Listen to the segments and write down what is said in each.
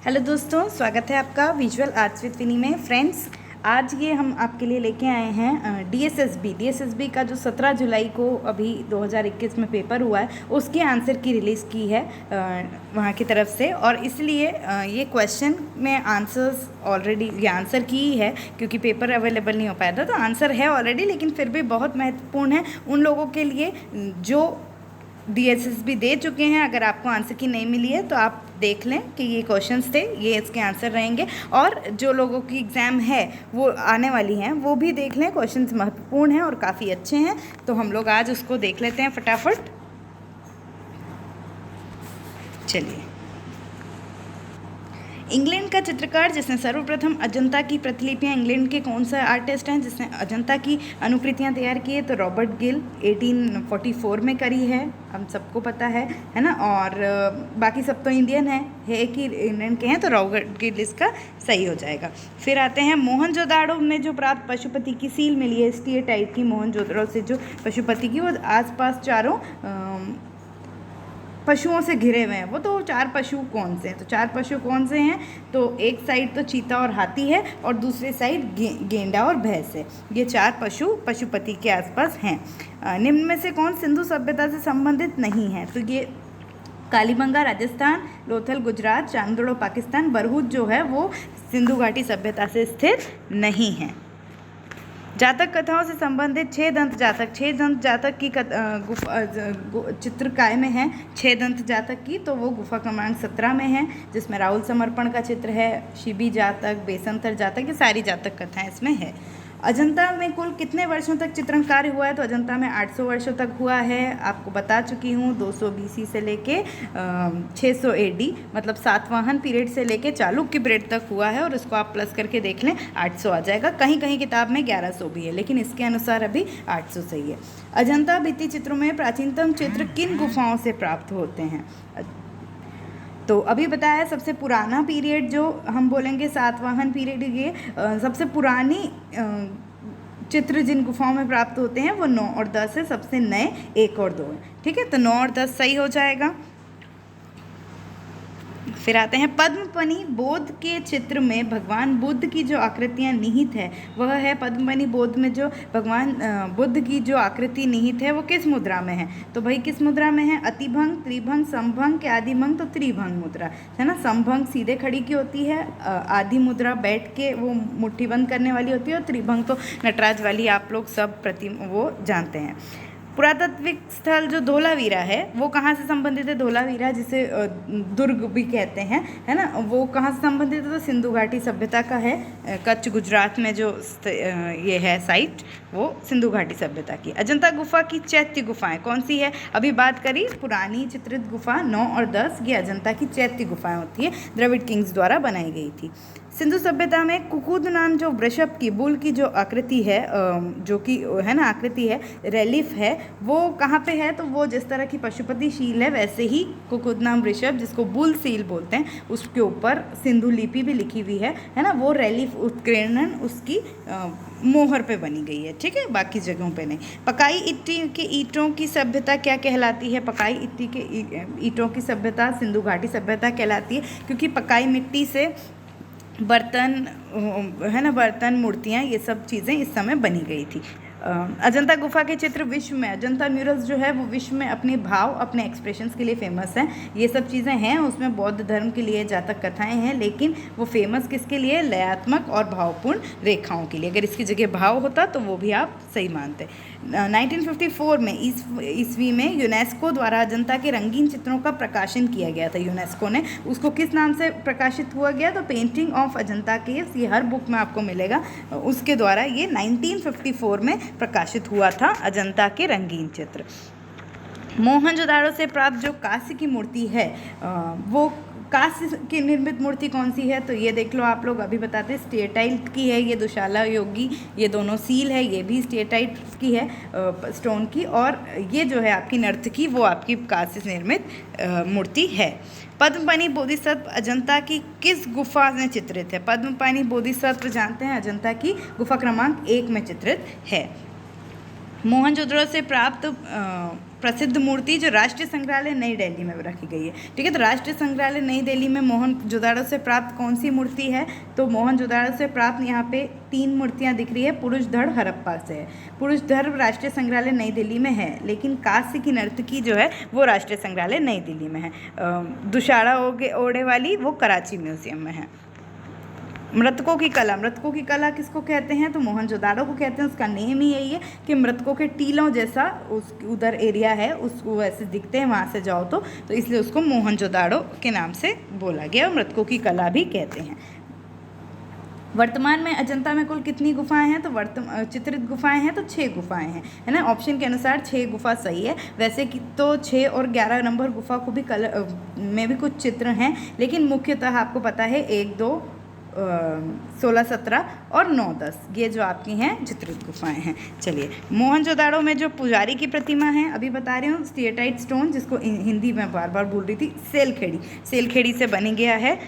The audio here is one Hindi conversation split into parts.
हेलो दोस्तों, स्वागत है आपका विजुअल आर्ट्स विद विनी में। फ्रेंड्स, आज ये हम आपके लिए लेके आए हैं डीएसएसबी का जो 17 जुलाई को अभी 2021 में पेपर हुआ है उसके आंसर की रिलीज़ की है वहाँ की तरफ से। और इसलिए ये क्वेश्चन में आंसर्स ऑलरेडी ये आंसर की ही है क्योंकि पेपर अवेलेबल नहीं हो पाया था, तो आंसर है ऑलरेडी, लेकिन फिर भी बहुत महत्वपूर्ण है उन लोगों के लिए जो डीएसएसबी दे चुके हैं। अगर आपको आंसर की नहीं मिली है तो आप देख लें कि ये क्वेश्चंस थे, ये इसके आंसर रहेंगे। और जो लोगों की एग्ज़ाम है वो आने वाली हैं वो भी देख लें, क्वेश्चंस महत्वपूर्ण हैं और काफ़ी अच्छे हैं। तो हम लोग आज उसको देख लेते हैं फटाफट। चलिए, इंग्लैंड का चित्रकार जिसने सर्वप्रथम अजंता की प्रतिलिपियां, इंग्लैंड के कौन सा आर्टिस्ट हैं जिसने अजंता की अनुकृतियां तैयार की है? तो रॉबर्ट गिल 1844 में करी है, हम सबको पता है ना। और बाकी सब तो इंडियन है कि इंग्लैंड के हैं, तो रॉबर्ट गिल इसका सही हो जाएगा। फिर आते हैं मोहनजोदाड़ो में जो प्राप्त पशुपति की सील मिली है, स्टेटाइट की मोहनजोदाड़ो से जो पशुपति की, वो आसपास चारों पशुओं से घिरे हुए हैं। वो तो चार पशु कौन से हैं? तो चार पशु कौन से हैं? तो एक साइड तो चीता और हाथी है और दूसरे साइड गेंडा और भैंस है। ये चार पशु पशुपति के आसपास हैं। निम्न में से कौन सिंधु सभ्यता से संबंधित नहीं है? तो ये कालीबंगा राजस्थान, लोथल गुजरात, चांदोड़ो पाकिस्तान, बरहूत जो है वो सिंधु घाटी सभ्यता से स्थित नहीं है। जातक कथाओं से संबंधित छह दंत जातक की चित्र काय में है। छह दंत जातक की, तो वो गुफा क्रमांक 17 में है, जिसमें राहुल समर्पण का चित्र है, शिबी जातक, बेसंतर जातक, ये सारी जातक कथाएं इसमें है। अजंता में कुल कितने वर्षों तक चित्रण कार्य हुआ है? तो अजंता में 800 वर्षों तक हुआ है। आपको बता चुकी हूँ, 200 BC से लेके 600 AD, मतलब सातवाहन पीरियड से लेके चालुक्य पीरियड तक हुआ है। और इसको आप प्लस करके देख लें, 800 आ जाएगा। कहीं कहीं किताब में 1100 भी है, लेकिन इसके अनुसार अभी 800 सही है। अजंता भित्ति चित्रों में प्राचीनतम चित्र किन गुफाओं से प्राप्त होते हैं? तो अभी बताया सबसे पुराना पीरियड जो हम बोलेंगे सातवाहन पीरियड, ये सबसे पुरानी चित्र जिन गुफाओं में प्राप्त होते हैं वो 9 और 10 है। सबसे नए 1 और 2 है। ठीक है, तो 9 और 10 सही हो जाएगा। फिर आते हैं पद्मपनी बोध के चित्र में भगवान बुद्ध की जो आकृतियाँ निहित है वह है, पद्मपनी बोध में जो भगवान बुद्ध की जो आकृति निहित है वो किस मुद्रा में है? तो भाई किस मुद्रा में है? अतिभंग, त्रिभंग, समभंग के आदिभंग, तो त्रिभंग मुद्रा है ना। समभंग सीधे खड़ी की होती है, आदि मुद्रा बैठ के वो मुट्ठी बंद करने वाली होती है, और त्रिभंग तो नटराज वाली आप लोग सब वो जानते हैं। पुरातात्विक स्थल जो धोलावीरा है वो कहाँ से संबंधित है? धोलावीरा जिसे दुर्ग भी कहते हैं, है ना, वो कहाँ से संबंधित है? तो सिंधु घाटी सभ्यता का है। कच्छ गुजरात में जो ये है साइट, वो सिंधु घाटी सभ्यता की। अजंता गुफा की चैत्य गुफाएं कौन सी है? अभी बात करी पुरानी चित्रित गुफा 9 और 10, ये अजंता की चैत्य गुफाएं होती है, द्रविड़ किंग्स द्वारा बनाई गई थी। सिंधु सभ्यता में कुकुद नाम जो वृषभ की, बुल की जो आकृति है, जो कि है ना आकृति है, रेलिफ है, वो कहाँ पे है? तो वो जिस तरह की पशुपति शील है वैसे ही कुकुद नाम वृषभ, जिसको बुल सील बोलते हैं, उसके ऊपर सिंधु लिपि भी लिखी हुई है ना। वो रेलिफ उत्कीर्णन उसकी मोहर पे बनी गई है। ठीक है, बाकी जगहों पे नहीं। पकाई इट्टी के ईंटों की सभ्यता क्या कहलाती है? पकाई इट्टी के ईंटों की सभ्यता सिंधु घाटी सभ्यता कहलाती है, क्योंकि पकाई मिट्टी से बर्तन है ना, बर्तन, मूर्तियाँ, ये सब चीज़ें इस समय बनी गई थी। अजंता गुफा के चित्र विश्व में, अजंता म्यूरल्स जो है वो विश्व में अपने भाव, अपने एक्सप्रेशंस के लिए फेमस हैं। ये सब चीज़ें हैं, उसमें बौद्ध धर्म के लिए जातक कथाएं हैं, लेकिन वो फेमस किसके लिए? लयात्मक और भावपूर्ण रेखाओं के लिए। अगर इसकी जगह भाव होता तो वो भी आप सही मानते। 1954 में ईस्वी में यूनेस्को द्वारा अजंता के रंगीन चित्रों का प्रकाशन किया गया था। यूनेस्को ने उसको किस नाम से प्रकाशित हुआ गया? तो पेंटिंग ऑफ अजंता केव्स, ये हर बुक में आपको मिलेगा, उसके द्वारा ये 1954 में प्रकाशित हुआ था अजंता के रंगीन चित्र। मोहनजोदाड़ो से प्राप्त जो कांस्य की मूर्ति है वो कांस्य की निर्मित मूर्ति कौन सी है? तो ये देख लो आप लोग, अभी बताते हैं स्टेटाइट की है, ये दुशाला योगी, ये दोनों सील है, ये भी स्टेटाइट की है, स्टोन की। और ये जो है आपकी नर्तकी, वो आपकी कांस्य से निर्मित मूर्ति है। पद्मपानी बोधिसत्व अजंता की किस गुफा में चित्रित है? पद्मपानी बोधिसत्व जानते हैं, अजंता की गुफा क्रमांक 1 में चित्रित है। मोहनजोदड़ो से प्राप्त प्रसिद्ध मूर्ति जो राष्ट्रीय संग्रहालय नई दिल्ली में रखी गई है। ठीक है, तो राष्ट्रीय संग्रहालय नई दिल्ली में मोहनजोदड़ो से प्राप्त कौन सी मूर्ति है? तो मोहनजोदड़ो से प्राप्त यहाँ पे 3 मूर्तियाँ दिख रही है। पुरुष धड़ हड़प्पा से है। पुरुष धड़ राष्ट्रीय संग्रहालय नई दिल्ली में है, लेकिन कांस्य की नर्तकी जो है वो राष्ट्रीय संग्रहालय नई दिल्ली में है। दुशाड़ा ओढ़े वाली वो कराची म्यूजियम में है। मृतकों की कला किसको कहते हैं? तो मोहनजोदाड़ो को कहते हैं। उसका नेम ही यही है कि मृतकों के टीलों जैसा उस उधर एरिया है, उसको वैसे दिखते हैं वहाँ से जाओ तो इसलिए उसको मोहनजोदाड़ो के नाम से बोला गया और मृतकों की कला भी कहते हैं। वर्तमान में अजंता में कुल कितनी गुफाएं हैं? तो चित्रित गुफाएं हैं तो 6 गुफाएं हैं, है ना। ऑप्शन के अनुसार 6 गुफा सही है। वैसे कि तो 6 और 11 नंबर गुफा को भी में भी कुछ चित्र हैं, लेकिन मुख्यतः आपको पता है 1, 2, 16, 17 और 9, 10 ये जो आपकी हैं चित्रित गुफाएं हैं। चलिए, मोहनजोदाड़ो में जो पुजारी की प्रतिमा है अभी बता रही हूँ, स्टेटाइट स्टोन, जिसको हिंदी में बार बार बोल रही थी, सेलखेड़ी से बनी गया है।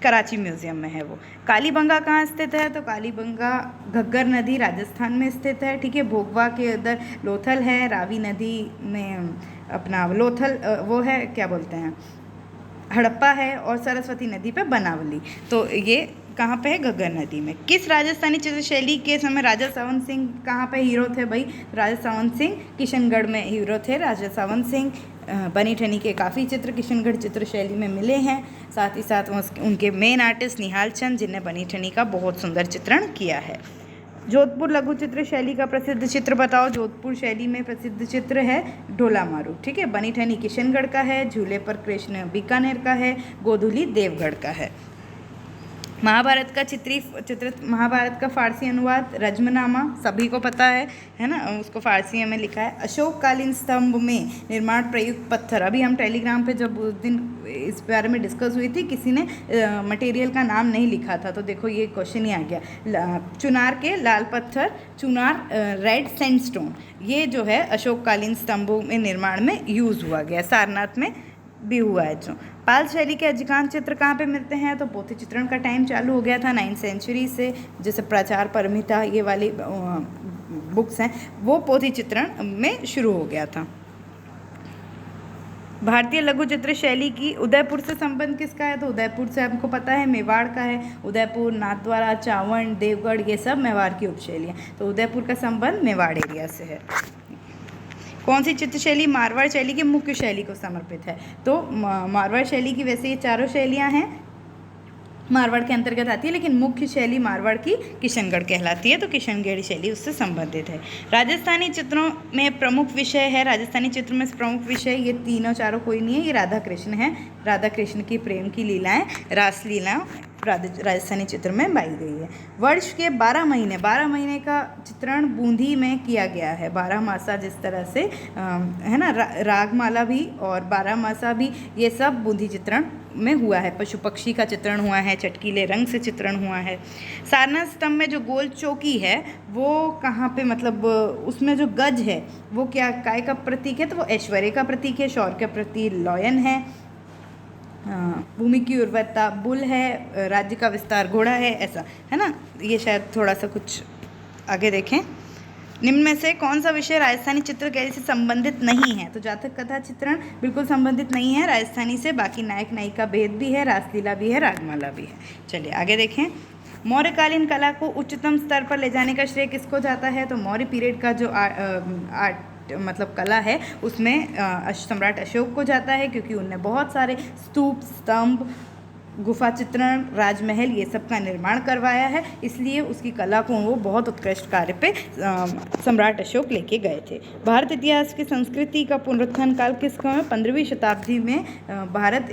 कराची म्यूजियम में है वो। कालीबंगा कहाँ स्थित है? तो कालीबंगा घग्गर नदी राजस्थान में स्थित है। ठीक है, भोगवा के उधर लोथल है, रावी नदी में अपना लोथल वो है, क्या बोलते हैं, हड़प्पा है, और सरस्वती नदी पे बनावली। तो ये कहाँ पे है? घग्गर नदी में। किस राजस्थानी चित्रशैली के समय राजा सावंत सिंह कहाँ पे हीरो थे भाई? राजा सावंत सिंह किशनगढ़ में हीरो थे। राजा सावंत सिंह बनी ठनी के काफ़ी चित्र किशनगढ़ चित्रशैली में मिले हैं। साथ ही साथ उनके मेन आर्टिस्ट निहाल चंद, जिनने बनी ठनी का बहुत सुंदर चित्रण किया है। जोधपुर लघु चित्र शैली का प्रसिद्ध चित्र बताओ। जोधपुर शैली में प्रसिद्ध चित्र है ढोला मारू। ठीक है, बनी ठनी किशनगढ़ का है, झूले पर कृष्ण बीकानेर का है, गोधुली देवगढ़ का है। महाभारत का फारसी अनुवाद रज्मनामा सभी को पता है ना, उसको फारसी में लिखा है। अशोककालीन स्तंभ में निर्माण प्रयुक्त पत्थर, अभी हम टेलीग्राम पे जब उस दिन इस बारे में डिस्कस हुई थी, किसी ने मटेरियल का नाम नहीं लिखा था, तो देखो ये क्वेश्चन ही आ गया। चुनार के लाल पत्थर, चुनार रेड सैंडस्टोन, ये जो है अशोककालीन स्तंभों में निर्माण में यूज़ हुआ गया। सारनाथ में भी हुआ है। जो पाल शैली के अधिकांश चित्र कहाँ पे मिलते हैं? तो पोथी चित्रण का टाइम चालू हो गया था 9th सेंचुरी से, जैसे प्राचार परमिता ये वाली बुक्स हैं, वो पोथी चित्रण में शुरू हो गया था। भारतीय लघु चित्र शैली की उदयपुर से संबंध किसका है? तो उदयपुर से आपको पता है मेवाड़ का है। उदयपुर, नाथद्वारा, चावंड, देवगढ़, ये सब मेवाड़ की उपशैलियाँ। तो उदयपुर का संबंध मेवाड़ एरिया से है। कौन सी चित्र शैली मारवाड़ शैली की मुख्य शैली को समर्पित है? तो मारवाड़ शैली की वैसे ये चारों शैलियाँ हैं, मारवाड़ के अंतर्गत आती है, लेकिन मुख्य शैली मारवाड़ की किशनगढ़ कहलाती है, तो किशनगढ़ी शैली उससे संबंधित है। राजस्थानी चित्रों में प्रमुख विषय है, राजस्थानी चित्र में प्रमुख विषय ये तीनों चारों कोई नहीं है, ये राधा कृष्ण है। राधा कृष्ण की प्रेम की लीलाएं, रासलीला राजस्थानी चित्र में पाई गई है। वर्ष के 12 महीने का चित्रण बूंदी में किया गया है। 12 मासा जिस तरह से है ना, रागमाला भी और 12 मासा भी, ये सब बूंदी चित्रण में हुआ है। पशु पक्षी का चित्रण हुआ है, चटकीले रंग से चित्रण हुआ है। सारनाथ स्तंभ में जो गोल चौकी है वो कहाँ पे, मतलब उसमें जो गज है वो क्या काय का प्रतीक है? तो वो ऐश्वर्य का प्रतीक है। शौर्य के प्रति लॉयन है, भूमि की उर्वरता बुल है, राज्य का विस्तार घोड़ा है, ऐसा है ना। ये शायद थोड़ा सा कुछ आगे देखें। निम्न में से कौन सा विषय राजस्थानी चित्रकारी से संबंधित नहीं है? तो जातक कथा चित्रण बिल्कुल संबंधित नहीं है राजस्थानी से। बाकी नायक नायिका भेद भी है, रासलीला भी है, रागमाला भी है। चलिए आगे देखें। मौर्यकालीन कला को उच्चतम स्तर पर ले जाने का श्रेय किसको जाता है? तो मौर्य पीरियड का जो आर्ट मतलब कला है उसमें सम्राट अशोक को जाता है, क्योंकि उनने बहुत सारे स्तूप, स्तंभ, गुफा चित्रण, राजमहल ये सब का निर्माण करवाया है, इसलिए उसकी कला को वो बहुत उत्कृष्ट कार्य पे सम्राट अशोक लेके गए थे। भारत इतिहास की संस्कृति का पुनरुत्थान काल किसका है? 15वीं शताब्दी में भारत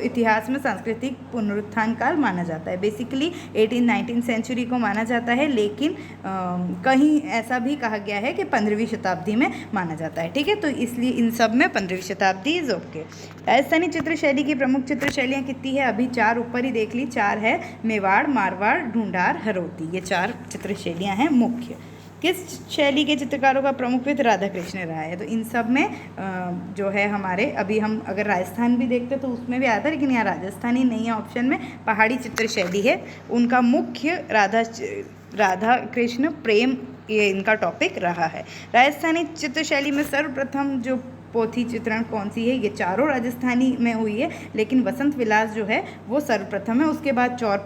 इतिहास में सांस्कृतिक पुनरुत्थान काल माना जाता है। बेसिकली 18-19 सेंचुरी को माना जाता है, लेकिन कहीं ऐसा भी कहा गया है कि 15वीं शताब्दी में माना जाता है। ठीक है, तो इसलिए इन सब में 15वीं शताब्दी इज ओके। राजस्थानी चित्र शैली की प्रमुख चित्र शैलियाँ कितनी है? अभी 4 ऊपर ही देख ली, 4 है। मेवाड़, मारवाड़, ढूंढार, हरोती, ये 4 चित्र शैलियाँ हैं मुख्य। किस शैली के चित्रकारों का प्रमुख विद राधा कृष्ण रहा है? तो इन सब में जो है हमारे, अभी हम अगर राजस्थान भी देखते तो उसमें भी आता है, लेकिन यहाँ राजस्थानी नहीं है ऑप्शन में, पहाड़ी चित्र शैली है। उनका मुख्य राधा कृष्ण प्रेम ये इनका टॉपिक रहा है। राजस्थानी चित्रशैली में सर्वप्रथम जो पोथी चित्रण कौन सी है? ये चारों राजस्थानी में हुई है, लेकिन वसंत विलास जो है वो सर्वप्रथम है। उसके बाद चौर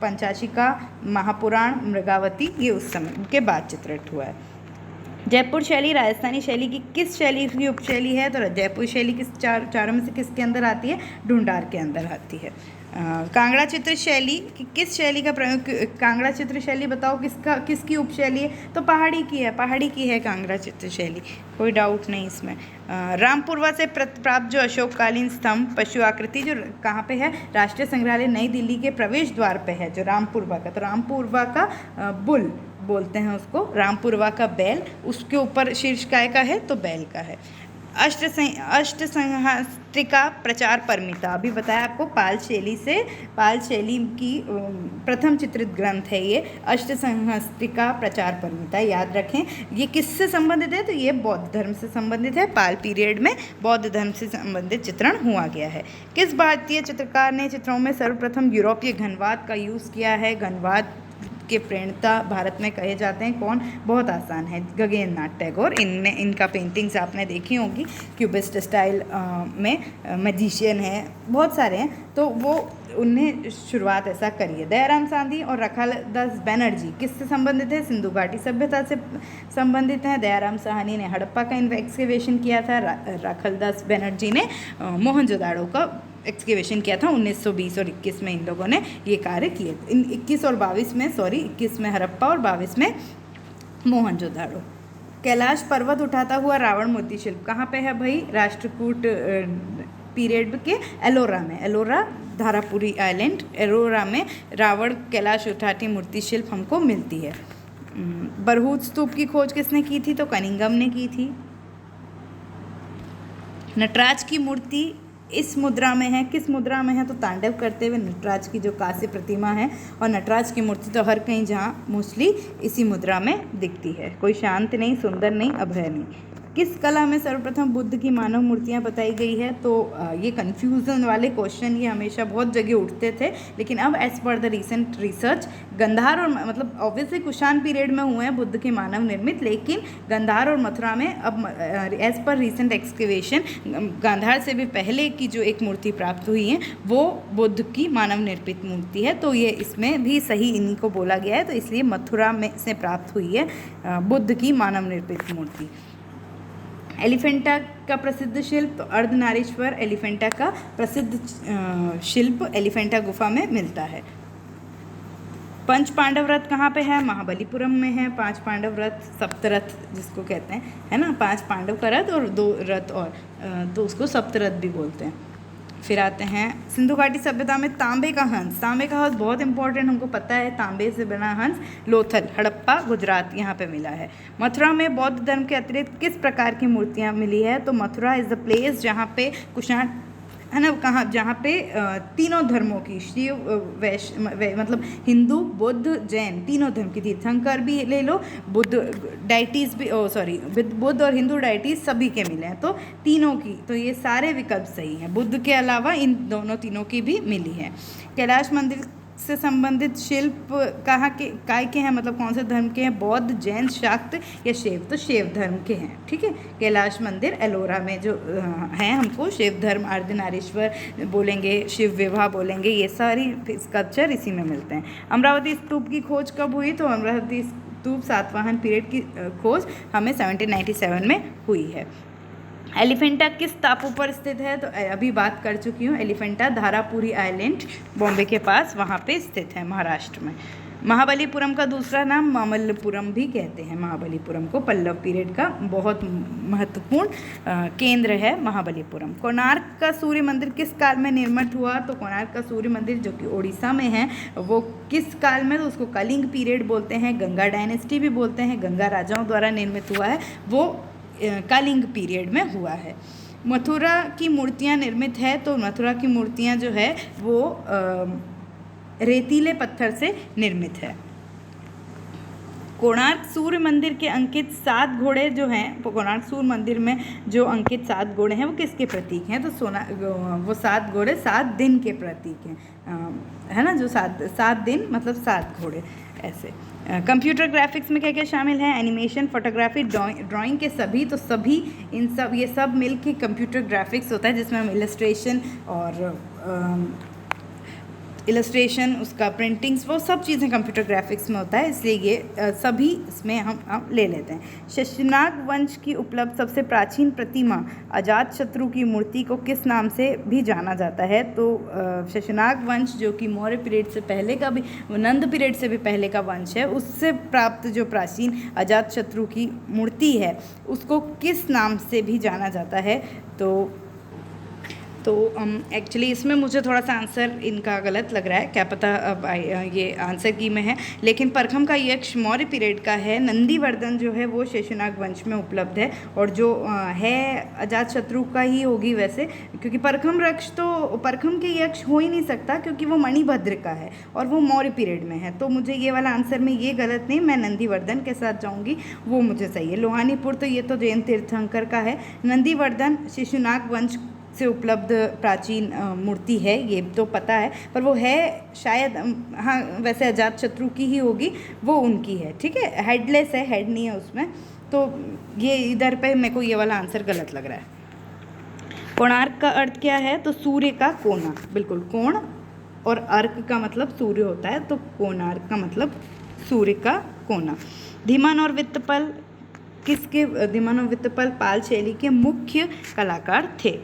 पंचाशिका, महापुराण, मृगावती, ये उस समय के बाद चित्रित हुआ है। जयपुर शैली राजस्थानी शैली की किस शैली की उपशैली है? तो जयपुर शैली किस चारों में से किसके अंदर आती है? ढूंढार के अंदर आती है। कांगड़ा चित्र शैली की किस शैली का प्रयोग? कांगड़ा चित्र शैली बताओ किसकी उपशैली है? तो पहाड़ी की है कांगड़ा चित्र शैली, कोई डाउट नहीं इसमें। रामपुरवा से प्राप्त जो अशोककालीन स्तंभ पशु आकृति जो कहाँ पे है? राष्ट्रीय संग्रहालय नई दिल्ली के प्रवेश द्वार पे है, जो रामपुरवा का। तो रामपुरवा का बुल बोलते हैं उसको, रामपुरवा का बैल, उसके ऊपर शीर्ष काय का है? तो बैल का है। अष्टसंहस्त्रिका प्रचार परमिता, अभी बताया आपको, पाल शैली की प्रथम चित्रित ग्रंथ है ये अष्टसंहस्त्रिका प्रचार परमिता, याद रखें। ये किससे संबंधित है? तो ये बौद्ध धर्म से संबंधित है। पाल पीरियड में बौद्ध धर्म से संबंधित चित्रण हुआ गया है। किस भारतीय चित्रकार ने चित्रों में सर्वप्रथम यूरोपीय घनवाद का यूज़ किया है? घनवाद के प्रणेता भारत में कहे जाते हैं कौन? बहुत आसान है, गगन नाथ टैगोर। इनका पेंटिंग्स आपने देखी होगी, क्यूबिस्ट स्टाइल में मैजिशियन है, बहुत सारे हैं, तो वो उन्हें शुरुआत ऐसा करी है। दयाराम सांधी और रखालदास बनर्जी किससे संबंधित है? सिंधु घाटी सभ्यता से संबंधित हैं। दयाराम साहनी ने हड़प्पा का एक्सकेवेशन किया था, रखालदास बनर्जी ने मोहनजोदाड़ो का एक्सकेवेशन किया था 1920 और 21 में इन लोगों ने ये कार्य किए। 21 और 22 में 21 में हड़प्पा और 22 में मोहनजोदाड़ो। कैलाश पर्वत उठाता हुआ रावण मूर्ति शिल्प कहाँ पे है भाई? राष्ट्रकूट पीरियड के एलोरा में, एलोरा धारापुरी आइलैंड, एलोरा में रावण कैलाश उठाती मूर्ति शिल्प हमको मिलती है। बरहूत स्तूप की खोज किसने की थी? तो कनिंघम ने की थी। नटराज की मूर्ति इस मुद्रा में है, किस मुद्रा में है? तो तांडव करते हुए नटराज की जो कांस्य प्रतिमा है, और नटराज की मूर्ति तो हर कहीं जहाँ मोस्टली इसी मुद्रा में दिखती है, कोई शांत नहीं, सुंदर नहीं, अभय नहीं। किस कला में सर्वप्रथम बुद्ध की मानव मूर्तियाँ बताई गई है? तो ये कन्फ्यूज़न वाले क्वेश्चन ये हमेशा बहुत जगह उठते थे, लेकिन अब as per the recent research Gandhar और मतलब ऑब्वियसली कुषाण पीरियड में हुए हैं बुद्ध के मानव निर्मित, लेकिन गंधार और मथुरा में अब as per recent excavation Gandhara से भी पहले की जो एक मूर्ति प्राप्त हुई है वो बुद्ध की मानव निर्मित मूर्ति है। तो ये इसमें भी सही इन्हीं को बोला गया है, तो इसलिए मथुरा में से प्राप्त हुई है बुद्ध की मानव निर्मित मूर्ति। एलिफेंटा का प्रसिद्ध शिल्प, तो अर्धनारीश्वर एलिफेंटा का प्रसिद्ध शिल्प एलिफेंटा गुफा में मिलता है। पंच पांडव रथ कहाँ पे है? महाबलीपुरम में है। पांच पांडव रथ, सप्तरथ जिसको कहते हैं, है ना, 5 पांडव का रथ और 2 रथ और तो उसको सप्तरथ भी बोलते हैं। फिर आते हैं सिंधु घाटी सभ्यता में तांबे का हंस। तांबे का हंस बहुत इंपॉर्टेंट, हमको पता है, तांबे से बना हंस लोथल, हड़प्पा, गुजरात, यहाँ पे मिला है। मथुरा में बौद्ध धर्म के अतिरिक्त किस प्रकार की मूर्तियाँ मिली है? तो मथुरा इज़ द प्लेस जहाँ पे कुषाण, है ना, कहाँ, जहाँ पे तीनों धर्मों की, शिव मतलब हिंदू, बुद्ध, जैन, तीनों धर्म की, तीर्थंकर भी ले लो, बुद्ध डाइटीज़ भी, बुद्ध और हिंदू डाइटीज़ सभी के मिले हैं, तो तीनों की, तो ये सारे विकल्प सही हैं। बुद्ध के अलावा इन तीनों की भी मिली है। कैलाश मंदिर से संबंधित शिल्प कहाँ के, काय के हैं, मतलब कौन से धर्म के हैं? बौद्ध, जैन, शाक्त या शैव? तो शैव धर्म के हैं, ठीक है। कैलाश मंदिर एलोरा में जो हैं, हमको शैव धर्म, अर्धनारीश्वर बोलेंगे, शिव विवाह बोलेंगे, ये सारी स्कल्पचर इसी में मिलते हैं। अमरावती स्तूप की खोज कब हुई? तो अमरावती स्तूप सातवाहन पीरियड की खोज हमें 1797 में हुई है। एलिफेंटा किस टापू पर स्थित है? तो अभी बात कर चुकी हूँ, एलिफेंटा धारापुरी आइलैंड बॉम्बे के पास, वहाँ पे स्थित है, महाराष्ट्र में। महाबलीपुरम का दूसरा नाम मामल्लपुरम भी कहते हैं। महाबलीपुरम को पल्लव पीरियड का बहुत महत्वपूर्ण केंद्र है महाबलीपुरम। कोणार्क का सूर्य मंदिर किस काल में निर्मित हुआ? तो कोणार्क का सूर्य मंदिर जो कि उड़ीसा में है, वो किस काल में? तो उसको कलिंग पीरियड बोलते हैं, गंगा डायनेस्टी भी बोलते हैं, गंगा राजाओं द्वारा निर्मित हुआ है, वो कलिंग पीरियड में हुआ है। मथुरा की मूर्तियाँ निर्मित है, तो मथुरा की मूर्तियाँ जो है वो रेतीले पत्थर से निर्मित है। कोणार्क सूर्य मंदिर के अंकित 7 घोड़े जो हैं, कोणार्क सूर्य मंदिर में जो अंकित 7 घोड़े हैं वो किसके प्रतीक हैं? तो वो 7 घोड़े 7 दिन के प्रतीक हैं, है ना, जो 7 दिन मतलब 7 घोड़े। ऐसे। कंप्यूटर ग्राफिक्स में क्या क्या शामिल है? एनिमेशन, फोटोग्राफी, ड्राइंग के सभी, तो सभी ये सब मिल के कंप्यूटर ग्राफिक्स होता है, जिसमें हम इलस्ट्रेशन उसका प्रिंटिंग्स वो सब चीज़ें कंप्यूटर ग्राफिक्स में होता है, इसलिए ये सभी इसमें हम ले लेते हैं। शशनाग वंश की उपलब्ध सबसे प्राचीन प्रतिमा अजातशत्रु की मूर्ति को किस नाम से भी जाना जाता है? तो शशनाग वंश जो कि मौर्य पीरियड से पहले का भी, नंद पीरियड से भी पहले का वंश है, उससे प्राप्त जो प्राचीन अजातशत्रु की मूर्ति है उसको किस नाम से भी जाना जाता है? तो एक्चुअली इसमें मुझे थोड़ा सा आंसर इनका गलत लग रहा है, क्या पता अब ये आंसर की में है, लेकिन परखम का यक्ष मौर्य पीरियड का है, नंदीवर्धन जो है वो शेषनाग वंश में उपलब्ध है, और जो है अजातशत्रु का ही होगी वैसे, क्योंकि परखम के यक्ष हो ही नहीं सकता क्योंकि वो मणिभद्र का है और वो मौर्य पीरियड में है। तो मुझे ये वाला आंसर में ये गलत नहीं, मैं नंदीवर्धन के साथ जाऊँगी, वो मुझे सही है। लोहानीपुर तो ये तो जैन तीर्थंकर का है, नंदीवर्धन शेषनाग वंश से उपलब्ध प्राचीन मूर्ति है, ये तो पता है, पर वो है शायद हाँ वैसे अजातशत्रु की ही होगी, वो उनकी है, ठीक है, हेडलेस है, हेड नहीं है उसमें, तो ये इधर पे मेरे को ये वाला आंसर गलत लग रहा है। कोणार्क का अर्थ क्या है? तो सूर्य का कोना, बिल्कुल, कोण और अर्क का मतलब सूर्य होता है, तो कोणार्क का मतलब सूर्य का कोना। धीमान और वित्तपल धीमान और वित्तपल पाल शैली के मुख्य कलाकार थे।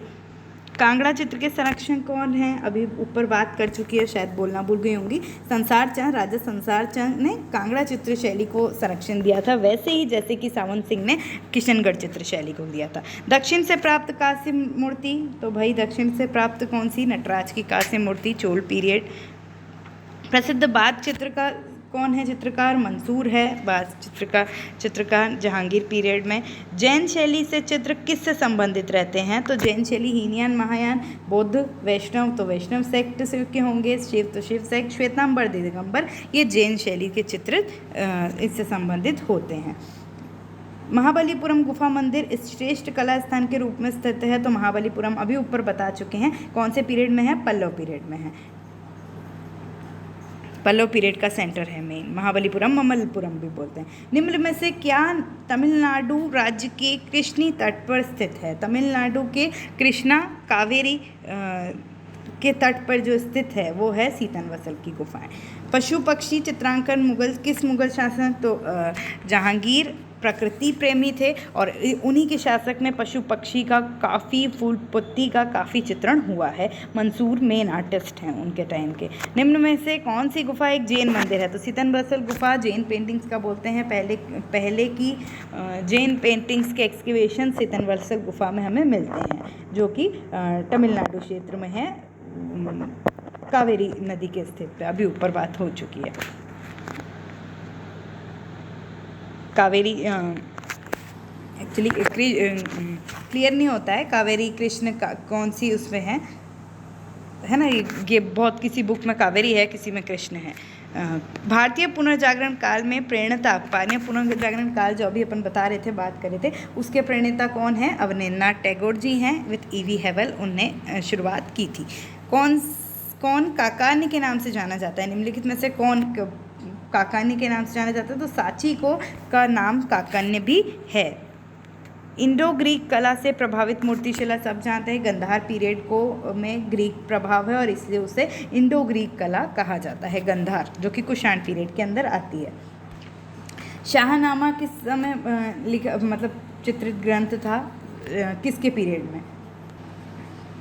कांगड़ा चित्र के संरक्षक कौन हैं? अभी ऊपर बात कर चुकी है, शायद बोलना भूल गई होंगी। संसार चंद, राजा संसार चंद ने कांगड़ा चित्र शैली को संरक्षण दिया था, वैसे ही जैसे कि सावंत सिंह ने किशनगढ़ चित्र शैली को दिया था। दक्षिण से प्राप्त कांस्य मूर्ति, तो भाई दक्षिण से प्राप्त कौन सी? नटराज की कांस्य मूर्ति, चोल पीरियड। प्रसिद्ध बाथ चित्र का कौन है चित्रकार? मंसूर है बाथ चित्रकार जहांगीर पीरियड में। जैन शैली से चित्र किससे संबंधित रहते हैं? तो जैन शैली हीनयान, महायान, बौद्ध, वैष्णव तो वैष्णव सेक्ट से के होंगे, शिव तो शिव सेक्ट, श्वेतांबर, दिगंबर, ये जैन शैली के चित्र इससे संबंधित होते हैं। महाबलीपुरम गुफा मंदिर श्रेष्ठ कला स्थान के रूप में स्थित है, तो महाबलीपुरम अभी ऊपर बता चुके हैं कौन से पीरियड में है? पल्लव पीरियड में है, पल्लव पीरियड का सेंटर है मेन, महाबलीपुरम, ममल्लपुरम भी बोलते हैं। निम्न में से क्या तमिलनाडु राज्य के कृष्णी तट पर स्थित है? तमिलनाडु के कृष्णा कावेरी के तट पर जो स्थित है वो है सीतनवसल की गुफाएं। पशु पक्षी चित्रांकन किस मुगल शासक? तो जहांगीर प्रकृति प्रेमी थे और उन्हीं के शासक में पशु पक्षी का काफ़ी, फूल पत्ती का काफ़ी चित्रण हुआ है। मंसूर मेन आर्टिस्ट हैं उनके टाइम के। निम्न में से कौन सी गुफा एक जैन मंदिर है? तो सीतनवसल गुफा जैन पेंटिंग्स का बोलते हैं, पहले की जैन पेंटिंग्स के एक्सकेवेशन सीतनवसल गुफा में हमें मिलते हैं, जो कि तमिलनाडु क्षेत्र में है, कावेरी नदी के स्थित, अभी ऊपर बात हो चुकी है। कावेरी एक्चुअली क्लियर नहीं होता है कावेरी कृष्ण का कौन सी उसमें है ना, ये बहुत, किसी बुक में कावेरी है, किसी में कृष्ण है। भारतीय पुनर्जागरण काल में प्रेरणता, भारतीय पुनर्जागरण काल जो अभी अपन बता रहे थे, बात कर रहे थे, उसके प्रेरणता कौन है? अवनींद्रनाथ टैगोर जी हैं विथ E.V. हेवल, उनने शुरुआत की थी। कौन काकानी के नाम से जाना जाता है? निम्नलिखित में से कौन काकानी के नाम से जाना जाता है? तो सांची को का नाम काकन्य भी है। इंडो ग्रीक कला से प्रभावित मूर्तिशिला सब जानते हैं, गंधार पीरियड को में ग्रीक प्रभाव है और इसलिए उसे इंडो ग्रीक कला कहा जाता है, गंधार, जो कि कुषाण पीरियड के अंदर आती है। शाहनामा किस समय लिखा, मतलब चित्रित ग्रंथ था, किसके पीरियड में?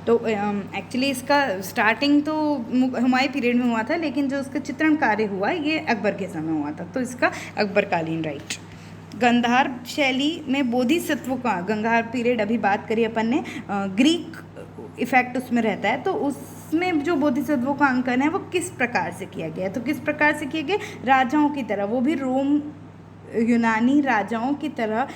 तो एक्चुअली इसका स्टार्टिंग तो हुमायूं पीरियड में हुआ था, लेकिन जो उसका चित्रण कार्य हुआ ये अकबर के समय हुआ था, तो इसका अकबरकालीन, राइट। गंधार शैली में बोधिसत्व का, गंधार पीरियड अभी बात करी अपन ने, ग्रीक इफेक्ट उसमें रहता है, तो उसमें जो बोधिसत्वों का अंकन है वो किस प्रकार से किया गया है? तो किस प्रकार से किया गया? राजाओं की तरह, वो भी रोम यूनानी राजाओं की तरह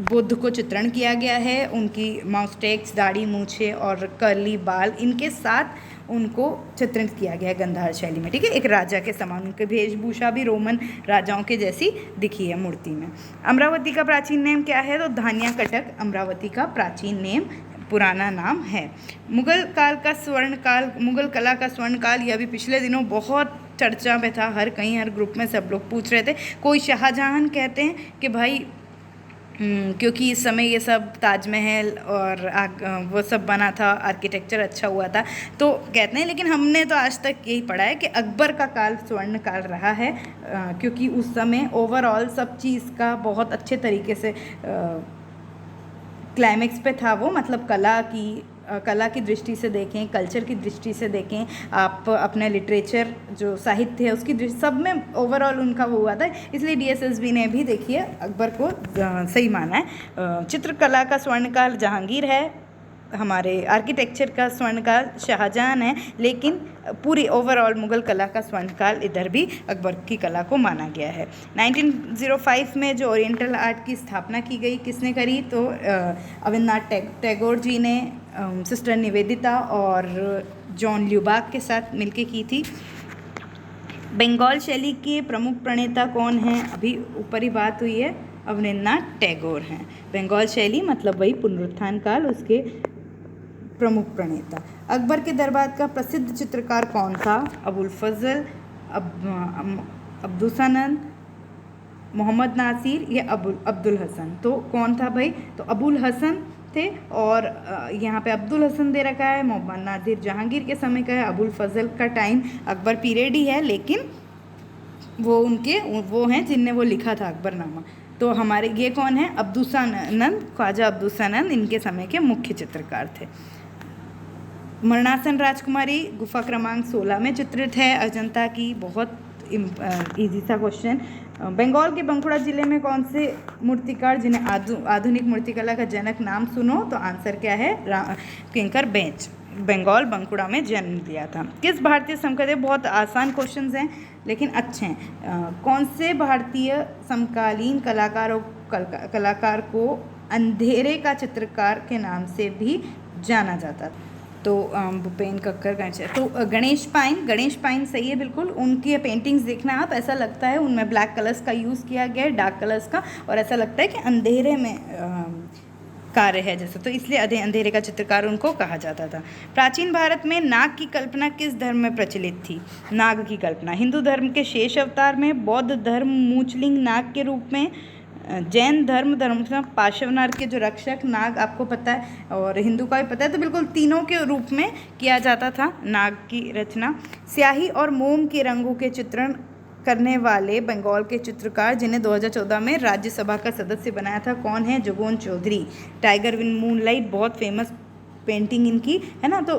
बुद्ध को चित्रण किया गया है, उनकी माउस्टेक्स, दाढ़ी, मूछे और कर्ली बाल, इनके साथ उनको चित्रण किया गया है गंधार शैली में, ठीक है, एक राजा के समान, उनकी वेशभूषा भी रोमन राजाओं के जैसी दिखी है मूर्ति में। अमरावती का प्राचीन नेम क्या है? तो धान्या कटक अमरावती का प्राचीन नेम, पुराना नाम है। मुगल कला का स्वर्ण काल, ये अभी पिछले दिनों बहुत चर्चा में था, हर कहीं हर ग्रुप में सब लोग पूछ रहे थे। कोई शाहजहां कहते हैं कि भाई क्योंकि इस समय ये सब ताजमहल और वो सब बना था, आर्किटेक्चर अच्छा हुआ था, तो कहते हैं। लेकिन हमने तो आज तक यही पढ़ा है कि अकबर का काल स्वर्ण काल रहा है, क्योंकि उस समय ओवरऑल सब चीज़ का बहुत अच्छे तरीके से क्लाइमेक्स पे था वो, मतलब कला की दृष्टि से देखें, कल्चर की दृष्टि से देखें, आप अपने लिटरेचर जो साहित्य है उसकी दृष्टि, सब में ओवरऑल उनका वो हुआ था। इसलिए DSSB ने भी देखिए अकबर को सही माना है। चित्रकला का स्वर्णकाल जहांगीर है, हमारे आर्किटेक्चर का स्वर्णकाल शाहजहां है, लेकिन पूरी ओवरऑल मुग़ल कला का स्वर्णकाल इधर भी अकबर की कला को माना गया है। 1905 में जो ओरिएंटल आर्ट की स्थापना की गई, किसने करी? तो अविनाश टैगोर जी ने सिस्टर निवेदिता और जॉन ल्यूबाक के साथ मिलके की थी। बंगाल शैली के प्रमुख प्रणेता कौन हैं? अभी ऊपर ही बात हुई है, अवनींद्रनाथ टैगोर हैं। बंगाल शैली मतलब वही पुनरुत्थान काल, उसके प्रमुख प्रणेता। अकबर के दरबार का प्रसिद्ध चित्रकार कौन था? अबुल फजल, अब्दुसनन, मोहम्मद नासिर या अब्दुल हसन। तो कौन था भाई? तो अबुल हसन थे, और यहाँ पे अब्दुल हसन दे रखा है। मोहम्मद नासिर जहांगीर के समय का है। अबुल फजल का टाइम अकबर पीरियड ही है, लेकिन वो हैं जिनने वो लिखा था अकबरनामा। तो हमारे ये कौन है? अब्दुसनन, ख्वाजा अब्दुसनन इनके समय के मुख्य चित्रकार थे। मरणासन राजकुमारी गुफा क्रमांक 16 में चित्रित है, अजंता की। बहुत इजी सा क्वेश्चन। बंगाल के बंकुड़ा जिले में कौन से मूर्तिकार जिन्हें आधुनिक मूर्तिकला का जनक नाम सुनो? तो आंसर क्या है? किंकर बेंच, बंगाल बंकुड़ा में जन्म लिया था। किस भारतीय समकालीन, बहुत आसान क्वेश्चंस हैं लेकिन अच्छे हैं। कौन से भारतीय समकालीन कलाकार को अंधेरे का चित्रकार के नाम से भी जाना जाता था? तो भूपेन कक्कर, गणेश पाइन सही है बिल्कुल। उनकी पेंटिंग्स देखना आप, ऐसा लगता है उनमें ब्लैक कलर्स का यूज़ किया गया है, डार्क कलर्स का, और ऐसा लगता है कि अंधेरे में कार्य है जैसे, तो इसलिए अंधेरे का चित्रकार उनको कहा जाता था। प्राचीन भारत में नाग की कल्पना किस धर्म में प्रचलित थी? नाग की कल्पना हिंदू धर्म के शेष अवतार में, बौद्ध धर्म मूचलिंग नाग के रूप में, जैन धर्म पार्श्वनाग के जो रक्षक नाग आपको पता है, और हिंदू का भी पता है, तो बिल्कुल तीनों के रूप में किया जाता था नाग की रचना। स्याही और मोम के रंगों के चित्रण करने वाले बंगाल के चित्रकार जिन्हें 2014 में राज्यसभा का सदस्य बनाया था, कौन है? जोगोन चौधरी। टाइगर विन मूनलाइट बहुत फेमस पेंटिंग इनकी है ना। तो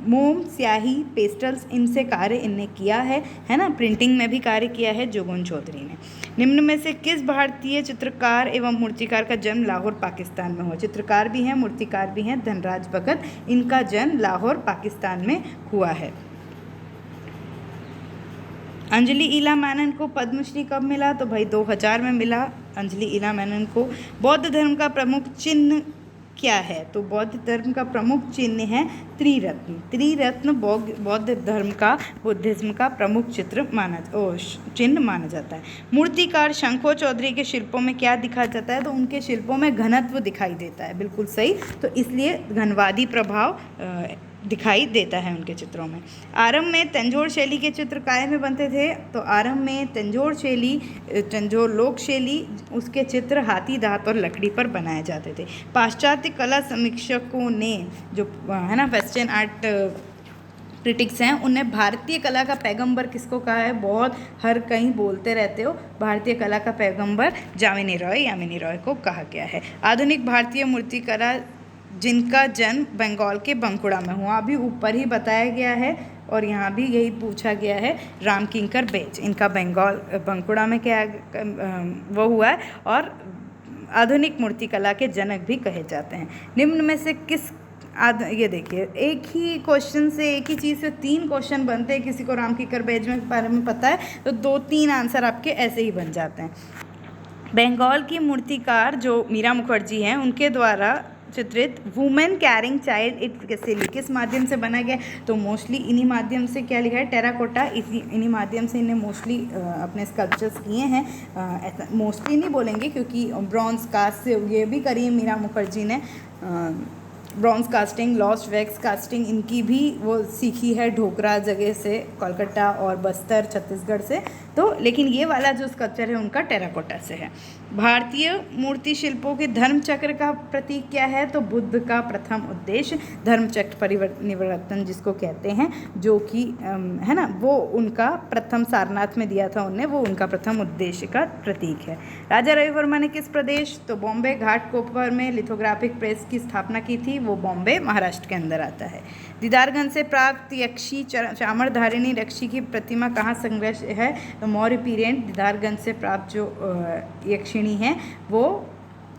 मोम, स्याही, पेस्टल्स, इनसे कार्य इनने किया है ना। प्रिंटिंग में भी कार्य किया है जोगोन चौधरी ने। निम्न में से किस भारतीय चित्रकार एवं मूर्तिकार का जन्म लाहौर पाकिस्तान में हुआ? चित्रकार भी हैं, मूर्तिकार भी हैं, धनराज भगत, इनका जन्म लाहौर पाकिस्तान में हुआ है। अंजलि ईला मेनन को पद्मश्री कब मिला? तो भाई 2000 में मिला अंजलि ईला मेनन को। बौद्ध धर्म का प्रमुख चिन्ह क्या है? तो बौद्ध धर्म का प्रमुख चिन्ह है त्रिरत्न बौद्ध धर्म का, बुद्धिज्म का प्रमुख चिन्ह माना जाता है। मूर्तिकार शंखो चौधरी के शिल्पों में क्या दिखाया जाता है? तो उनके शिल्पों में घनत्व दिखाई देता है, बिल्कुल सही। तो इसलिए घनवादी प्रभाव दिखाई देता है उनके चित्रों में। आरंभ में तंजौर शैली के चित्र काय में बनते थे? तो आरंभ में तंजौर लोक शैली, उसके चित्र हाथी दांत और लकड़ी पर बनाए जाते थे। पाश्चात्य कला समीक्षकों ने, जो है ना वेस्टर्न आर्ट क्रिटिक्स हैं, उनने भारतीय कला का पैगंबर किसको कहा है? बहुत हर कहीं बोलते रहते हो, भारतीय कला का पैगंबर यामिनी रॉय को कहा गया है। आधुनिक भारतीय मूर्तिकला जिनका जन्म बंगाल के बंकुड़ा में हुआ, अभी ऊपर ही बताया गया है और यहाँ भी यही पूछा गया है, रामकिंकर बेंच, इनका बंकुड़ा में क्या वो हुआ है, और आधुनिक मूर्तिकला के जनक भी कहे जाते हैं। निम्न में से किस ये देखिए, एक ही क्वेश्चन से, एक ही चीज़ से 3 क्वेश्चन बनते हैं। किसी को रामकिंकर बेंच में बारे में पता है तो 2-3 आंसर आपके ऐसे ही बन जाते हैं। बंगाल की मूर्तिकार जो मीरा मुखर्जी हैं, उनके द्वारा चित्रित वुमेन कैरिंग चाइल्ड इट किस माध्यम से बना गया? तो मोस्टली इन्हीं माध्यम से, क्या लिखा है, टेराकोटा, इन्हीं माध्यम से इन्हें मोस्टली अपने स्कल्पचर्स किए हैं। ऐसा मोस्टली नहीं बोलेंगे क्योंकि ब्रॉन्ज कास्ट से ये भी करी मीरा मुखर्जी ने, bronze casting, lost wax casting, इनकी भी वो सीखी है ढोकरा जगह से, कोलकाता और बस्तर छत्तीसगढ़ से। तो लेकिन ये वाला जो स्कल्पचर है उनका टेराकोटा से है। भारतीय मूर्ति शिल्पों के धर्म चक्र का प्रतीक क्या है? तो बुद्ध का प्रथम उद्देश्य धर्म चक्र परिवर्तन जिसको कहते हैं, जो कि है ना, वो उनका प्रथम सारनाथ में दिया था उनने, वो उनका प्रथम उद्देश्य का प्रतीक है। राजा रवि वर्मा ने किस प्रदेश, तो बॉम्बे घाटकोपर में लिथोग्राफिक प्रेस की स्थापना की थी, वो बॉम्बे महाराष्ट्र के अंदर आता है। दीदारगंज से प्राप्त यक्षी चामरधारिणी यक्षी की प्रतिमा कहाँ संग्रह है? तो मौर्य पीरियड दीदारगंज से प्राप्त जो यक्षिणी है वो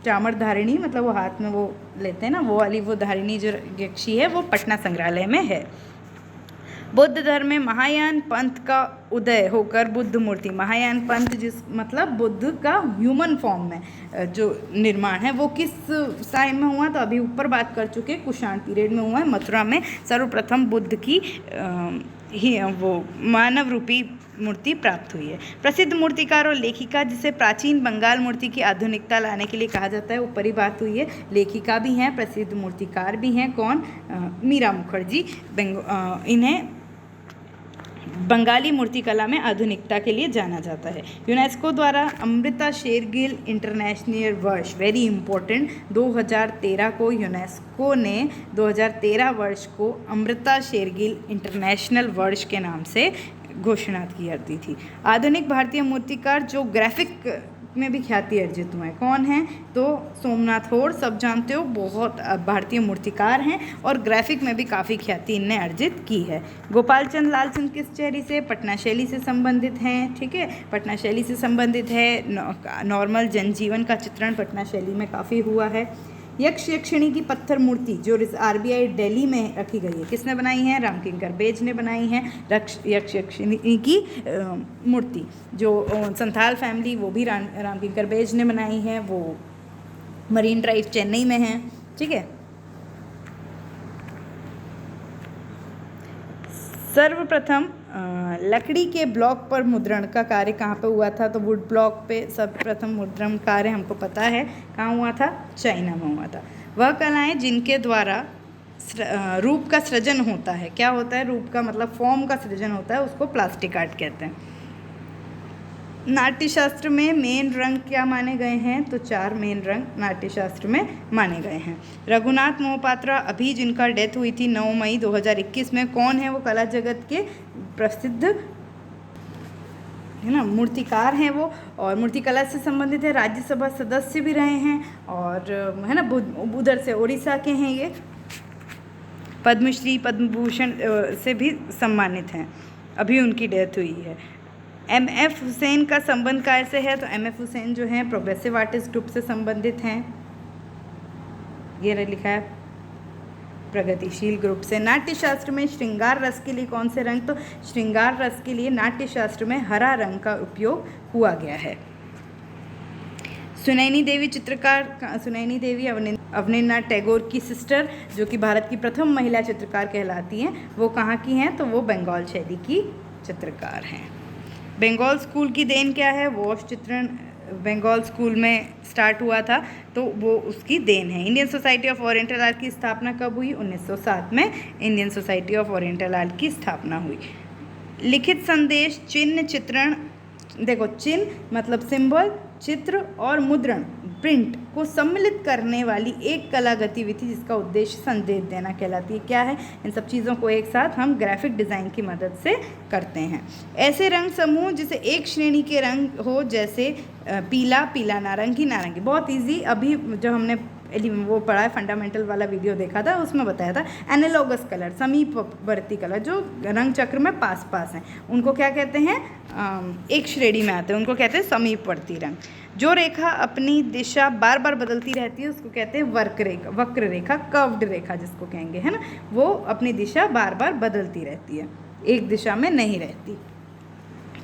चामरधारिणी, मतलब वो हाथ में वो लेते हैं ना, वो वाली वो धारिणी जो यक्षी है वो पटना संग्रहालय में है। बौद्ध धर्म में महायान पंथ का उदय होकर बुद्ध मूर्ति, महायान पंथ जिस मतलब बुद्ध का ह्यूमन फॉर्म में जो निर्माण है वो किस टाइम में हुआ? तो अभी ऊपर बात कर चुके, कुषाण पीरियड में हुआ है। मथुरा में सर्वप्रथम बुद्ध की ही वो मानव रूपी मूर्ति प्राप्त हुई है। प्रसिद्ध मूर्तिकार और लेखिका जिसे प्राचीन बंगाल मूर्ति की आधुनिकता लाने के लिए कहा जाता है, ऊपर ही बात हुई है। लेखिका भी हैं, प्रसिद्ध मूर्तिकार भी हैं, कौन? मीरा मुखर्जी। इन्हें बंगाली मूर्तिकला में आधुनिकता के लिए जाना जाता है। यूनेस्को द्वारा अमृता शेरगिल इंटरनेशनल वर्ष, वेरी इंपॉर्टेंट, 2013 को यूनेस्को ने 2013 वर्ष को अमृता शेरगिल इंटरनेशनल वर्ष के नाम से घोषणा की जाती थी। आधुनिक भारतीय मूर्तिकार जो ग्राफिक में भी ख्याति अर्जित हुए हैं, कौन हैं? तो सोमनाथ होर, सब जानते हो, बहुत भारतीय मूर्तिकार हैं और ग्राफिक में भी काफ़ी ख्याति इनने अर्जित की है। गोपाल चंद लालचंद किस शैली से? पटना शैली से संबंधित हैं, ठीक है, पटना शैली से संबंधित है। नॉर्मल जनजीवन का चित्रण पटना शैली में काफ़ी हुआ है। यक्ष यक्षिणी की पत्थर मूर्ति जो RBI दिल्ली में रखी गई है, किसने बनाई है? रामकिंकर बेज ने बनाई है। यक्ष यक्षिणी की मूर्ति जो संथाल फैमिली, वो भी रामकिंकर बेज ने बनाई है, वो मरीन ड्राइव चेन्नई में है, ठीक है। सर्वप्रथम लकड़ी के ब्लॉक पर मुद्रण का कार्य कहाँ पे हुआ था? तो वुड ब्लॉक पे सर्वप्रथम मुद्रण कार्य हमको पता है कहाँ हुआ था, चाइना में हुआ था। वह कलाएं जिनके द्वारा रूप का सृजन होता है, क्या होता है? रूप का मतलब फॉर्म का सृजन होता है, उसको प्लास्टिक आर्ट कहते हैं। नाट्यशास्त्र में मेन रंग क्या माने गए हैं? तो 4 मेन रंग नाट्यशास्त्र में माने गए हैं। रघुनाथ मोहपात्रा अभी जिनका डेथ हुई थी 9 मई 2021 में, कौन है वो? कला जगत के प्रसिद्ध है ना मूर्तिकार हैं वो, और मूर्तिकला से संबंधित है, राज्यसभा सदस्य भी रहे हैं, और है ना उधर से उड़ीसा के हैं ये, पद्मश्री पद्म भूषण से भी सम्मानित हैं, अभी उनकी डेथ हुई है। MF हुसैन का संबंध कैसे है? तो MF हुसैन जो हैं प्रोग्रेसिव आर्टिस्ट ग्रुप से संबंधित हैं, ये लिखा है प्रगतिशील ग्रुप से। नाट्यशास्त्र में श्रृंगार रस के लिए कौन से रंग? तो श्रृंगार रस के लिए नाट्यशास्त्र में हरा रंग का उपयोग हुआ गया है। सुनैनी देवी चित्रकार, सुनैनी देवी अवनींद्रनाथ टैगोर की सिस्टर, जो कि भारत की प्रथम महिला चित्रकार कहलाती हैं, वो कहाँ की हैं? तो वो बंगाल शैली की चित्रकार हैं। बंगाल स्कूल की देन क्या है? वॉश चित्रण बंगाल स्कूल में स्टार्ट हुआ था, तो वो उसकी देन है। Indian society of oriental art की स्थापना कब हुई? 1907 में Indian society of oriental art की स्थापना हुई। लिखित संदेश चिन्ह चित्रण, देखो चिन्ह मतलब सिंबल, चित्र और मुद्रण प्रिंट को सम्मिलित करने वाली एक कला गतिविधि जिसका उद्देश्य संदेश देना कहलाती है। क्या है? इन सब चीज़ों को एक साथ हम ग्राफिक डिज़ाइन की मदद से करते हैं। ऐसे रंग समूह जिसे एक श्रेणी के रंग हो, जैसे पीला, पीला नारंगी, नारंगी, बहुत इजी। अभी जो हमने वो पढ़ा है, फंडामेंटल वाला वीडियो देखा था, उसमें बताया था एनालॉगस कलर, समीपवर्ती कलर, जो रंग चक्र में पास पास हैं, उनको क्या कहते हैं? एक श्रेणी में आते हैं, उनको कहते हैं समीपवर्ती रंग। जो रेखा अपनी दिशा बार बार बदलती रहती है उसको कहते हैं वक्र रेखा, कर्व्ड रेखा जिसको कहेंगे, है ना, वो अपनी दिशा बार बार बदलती रहती है, एक दिशा में नहीं रहती।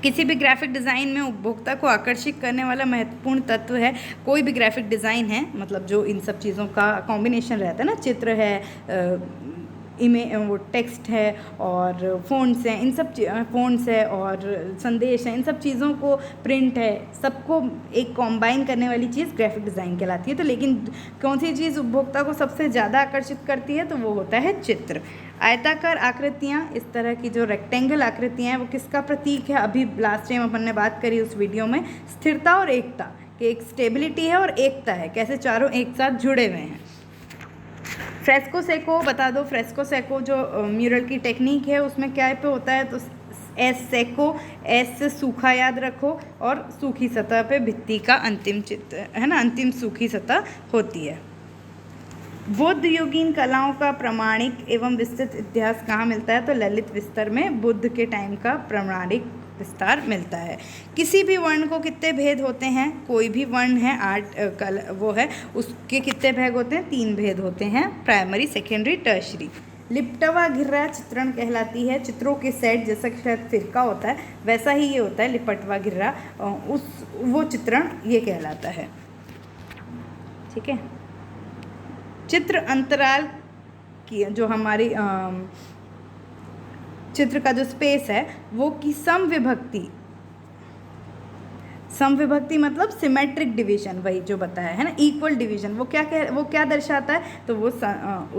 किसी भी ग्राफिक डिज़ाइन में उपभोक्ता को आकर्षित करने वाला महत्वपूर्ण तत्व है, कोई भी ग्राफिक डिज़ाइन है मतलब जो इन सब चीज़ों का कॉम्बिनेशन रहता है ना, चित्र है, वो टेक्स्ट है और फ़ॉन्ट्स हैं, इन सब फ़ॉन्ट्स है और संदेश हैं, इन सब चीज़ों को प्रिंट है, सबको एक कॉम्बाइन करने वाली चीज़ ग्राफिक डिज़ाइन कहलाती है। तो लेकिन कौन सी चीज़ उपभोक्ता को सबसे ज़्यादा आकर्षित करती है, तो वो होता है चित्र। आयताकार आकृतियाँ, इस तरह की जो रेक्टेंगल आकृतियाँ हैं वो किसका प्रतीक है? अभी लास्ट टाइम अपन ने बात करी उस वीडियो में, स्थिरता और एकता, कि एक स्टेबिलिटी है और एकता है, कैसे चारों एक साथ जुड़े हुए हैं। फ्रेस्को सेको बता दो। फ्रेस्को सेको जो म्यूरल की टेक्निक है उसमें क्या पे होता है, तो एस सेको, एस से सूखा याद रखो, और सूखी सतह पे भित्ति का अंतिम चित्र है ना, अंतिम सूखी सतह होती है। बौद्ध युगीन कलाओं का प्रामाणिक एवं विस्तृत इतिहास कहाँ मिलता है, तो ललित विस्तर में बुद्ध के टाइम का प्रामाणिक विस्तार मिलता है। किसी भी वर्ण को कितने भेद होते हैं? कोई भी वर्ण है वो है उसके कितने भेद होते हैं? 3 भेद होते हैं, प्राइमरी, सेकेंडरी, टर्शरी। लिपटवा घिर्रा चित्रण कहलाती है, चित्रों के सेट, जैसा कि शायद फिरका होता है वैसा ही ये होता है लिपटवा घिर्रा, वो चित्रण ये कहलाता है। ठीक है। चित्र अंतराल की जो हमारी चित्र का जो स्पेस है वो की समविभक्ति मतलब सिमेट्रिक डिवीजन, वही जो बताया है ना, इक्वल डिवीजन। वो क्या दर्शाता है, तो वो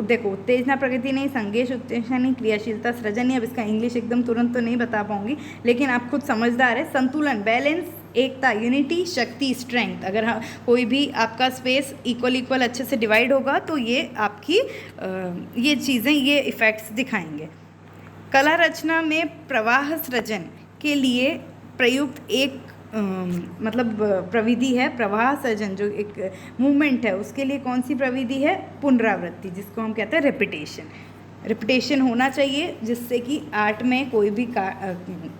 देखो, उत्तेजना प्रकृति नहीं, संघेष उत्तेजना नहीं, क्रियाशीलता सृजन नहीं। अब इसका इंग्लिश एकदम तुरंत तो नहीं बता पाऊंगी, लेकिन आप खुद समझदार है। संतुलन, बैलेंस, एकता, यूनिटी, शक्ति, स्ट्रेंथ। अगर कोई भी आपका स्पेस इक्वल अच्छे से डिवाइड होगा तो ये आपकी ये चीज़ें, ये इफ़ेक्ट्स दिखाएंगे। कला रचना में प्रवाह सृजन के लिए प्रयुक्त एक मतलब प्रविधि है प्रवाह सृजन, जो एक मूवमेंट है उसके लिए कौन सी प्रविधि है? पुनरावृत्ति, जिसको हम कहते हैं रिपीटेशन होना चाहिए, जिससे कि आर्ट में कोई भी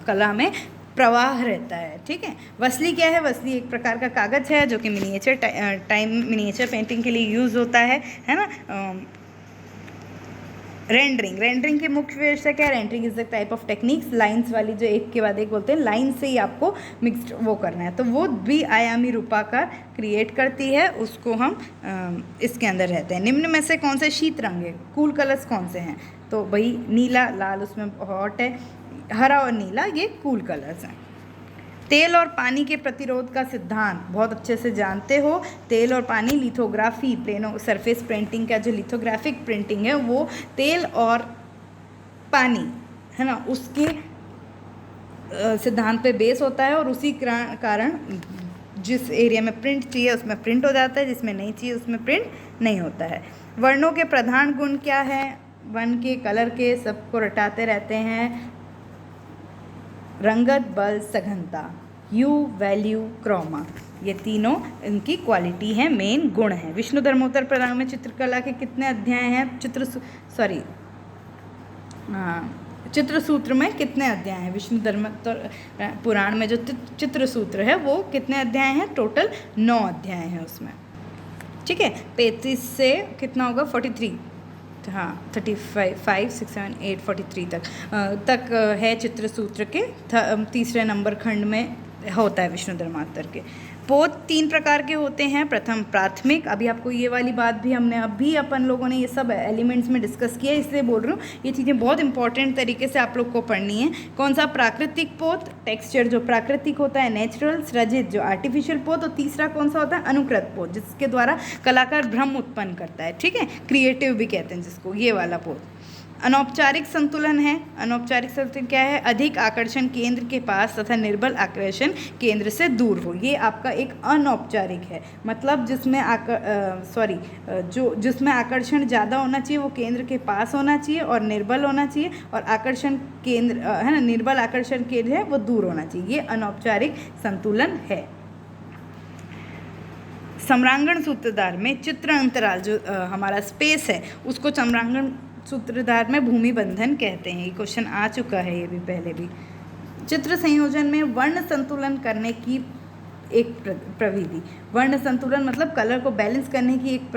कला में प्रवाह रहता है। ठीक है। वसली क्या है? वसली एक प्रकार का कागज़ है जो कि मिनिएचर पेंटिंग के लिए यूज़ होता है ना। रेंडरिंग की मुख्य विशेषता क्या है? Rendering is the type of techniques, lines वाली जो एक के बाद एक बोलते हैं, लाइन से ही आपको मिक्स्ड वो करना है, तो वो द्विआयामी रूपाकार क्रिएट करती है, उसको हम इसके अंदर रहते हैं। निम्न में से कौन से शीत रंग है? कूल कलर्स कौन से हैं? तो भाई नीला, लाल उसमें हॉट है, हरा और नीला ये कूल कलर्स हैं। तेल और पानी के प्रतिरोध का सिद्धांत बहुत अच्छे से जानते हो। तेल और पानी, लिथोग्राफी, प्लेनो सरफेस प्रिंटिंग का जो लिथोग्राफिक प्रिंटिंग है वो तेल और पानी है ना, उसके सिद्धांत पे बेस होता है, और उसी कारण जिस एरिया में प्रिंट चाहिए उसमें प्रिंट हो जाता है, जिसमें नहीं चाहिए उसमें प्रिंट नहीं होता है। वर्णों के प्रधान गुण क्या है? वर्ण के, कलर के, सबको रटाते रहते हैं। रंगत, बल, सघनता, ह्यू, वैल्यू, क्रोमा, ये तीनों इनकी क्वालिटी है, मेन गुण है। विष्णु धर्मोत्तर पुराण में चित्रकला के कितने अध्याय हैं? चित्रसूत्र में कितने अध्याय हैं? विष्णु धर्मोत्तर पुराण में जो चित्रसूत्र है वो कितने अध्याय हैं? टोटल 9 अध्याय हैं उसमें। ठीक है। 35 से कितना होगा? 43, हाँ 35, 5, 6, 7, 8, 43 तक है चित्रसूत्र के। तीसरे नंबर खंड में होता है विष्णु धर्मोत्तर के। पोत 3 प्रकार के होते हैं। प्रथम प्राथमिक, अभी आपको ये वाली बात भी हमने अभी अपन लोगों ने ये सब एलिमेंट्स में डिस्कस किया, इसलिए बोल रही हूँ ये चीज़ें बहुत इंपॉर्टेंट तरीके से आप लोग को पढ़नी है। कौन सा? प्राकृतिक पोत, टेक्सचर जो प्राकृतिक होता है, नेचुरल, सृजित जो आर्टिफिशियल पोत, और तीसरा कौन सा होता है? अनुकृत पोत, जिसके द्वारा कलाकार भ्रम उत्पन्न करता है। ठीक है। क्रिएटिव भी कहते हैं जिसको, ये वाला पोत। अनौपचारिक संतुलन है। अनौपचारिक संतुलन क्या है? अधिक आकर्षण केंद्र के पास तथा निर्बल आकर्षण केंद्र से दूर हो, ये आपका एक अनौपचारिक है। मतलब जिसमें जिसमें आकर्षण ज़्यादा होना चाहिए वो केंद्र के पास होना चाहिए और निर्बल होना चाहिए, और आकर्षण केंद्र है ना, निर्बल आकर्षण केंद्र है वो दूर होना चाहिए, ये अनौपचारिक संतुलन है। सम्रांगण सूत्रधार में चित्र अंतराल जो हमारा स्पेस है उसको सम्रांगण सूत्रधार में भूमि बंधन कहते हैं। ये क्वेश्चन आ चुका है, ये भी पहले भी। चित्र संयोजन में वर्ण संतुलन करने की एक प्रविधि, वर्ण संतुलन मतलब कलर को बैलेंस करने की एक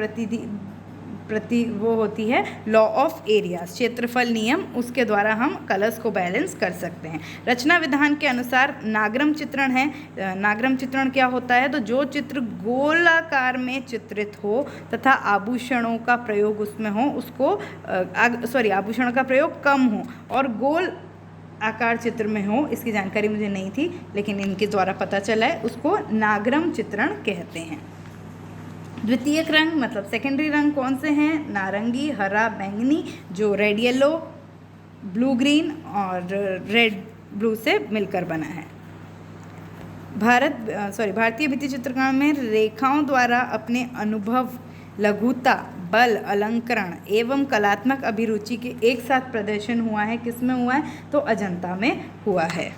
वो होती है लॉ ऑफ एरियाज, क्षेत्रफल नियम, उसके द्वारा हम कलर्स को बैलेंस कर सकते हैं। रचना विधान के अनुसार नागरम चित्रण है। नागरम चित्रण क्या होता है? तो जो चित्र गोलाकार में चित्रित हो तथा आभूषणों का प्रयोग उसमें हो उसको आभूषणों का प्रयोग कम हो और गोल आकार चित्र में हो, इसकी जानकारी मुझे नहीं थी लेकिन इनके द्वारा पता चला है, उसको नागरम चित्रण कहते हैं। द्वितीयक रंग मतलब सेकेंडरी रंग कौन से हैं? नारंगी, हरा, बैंगनी, जो रेड येलो, ब्लू ग्रीन और रेड ब्लू से मिलकर बना है। भारतीय भित्ति चित्रकला में रेखाओं द्वारा अपने अनुभव, लघुता, बल, अलंकरण एवं कलात्मक अभिरुचि के एक साथ प्रदर्शन हुआ है। किसमें हुआ है? तो अजंता में हुआ है।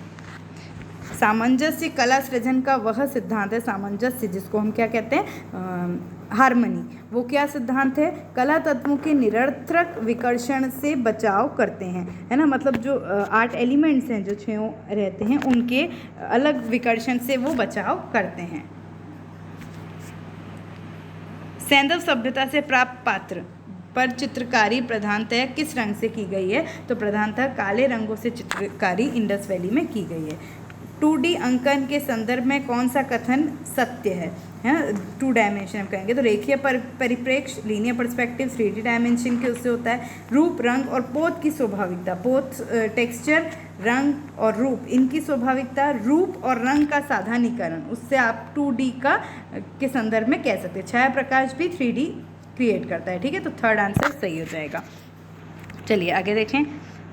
सामंजस्य कला सृजन का वह सिद्धांत है, सामंजस्य जिसको हम क्या कहते हैं? हार्मनी। वो क्या सिद्धांत है? कला तत्वों के निरर्थक विकर्षण से बचाव करते हैं, है ना। मतलब जो आर्ट एलिमेंट्स हैं जो छयों रहते हैं उनके अलग विकर्षण से वो बचाव करते हैं। सैंधव सभ्यता से प्राप्त पात्र पर चित्रकारी प्रधानतः किस रंग से की गई है? तो प्रधानतः काले रंगों से चित्रकारी इंडस वैली में की गई है। 2D अंकन के संदर्भ में कौन सा कथन सत्य है? 2 डायमेंशन हम कहेंगे तो रेखीय परिप्रेक्ष्य, लीनियर पर्सपेक्टिव, 3D डायमेंशन के उससे होता है। रूप, रंग और पोत की स्वाभाविकता, पोत टेक्सचर, रंग और रूप, इनकी स्वाभाविकता, रूप और रंग का साधारणीकरण, उससे आप 2D के संदर्भ में कह सकते हैं। छाया प्रकाश भी 3D क्रिएट करता है, ठीक है। तो थर्ड आंसर सही हो जाएगा। चलिए आगे देखें।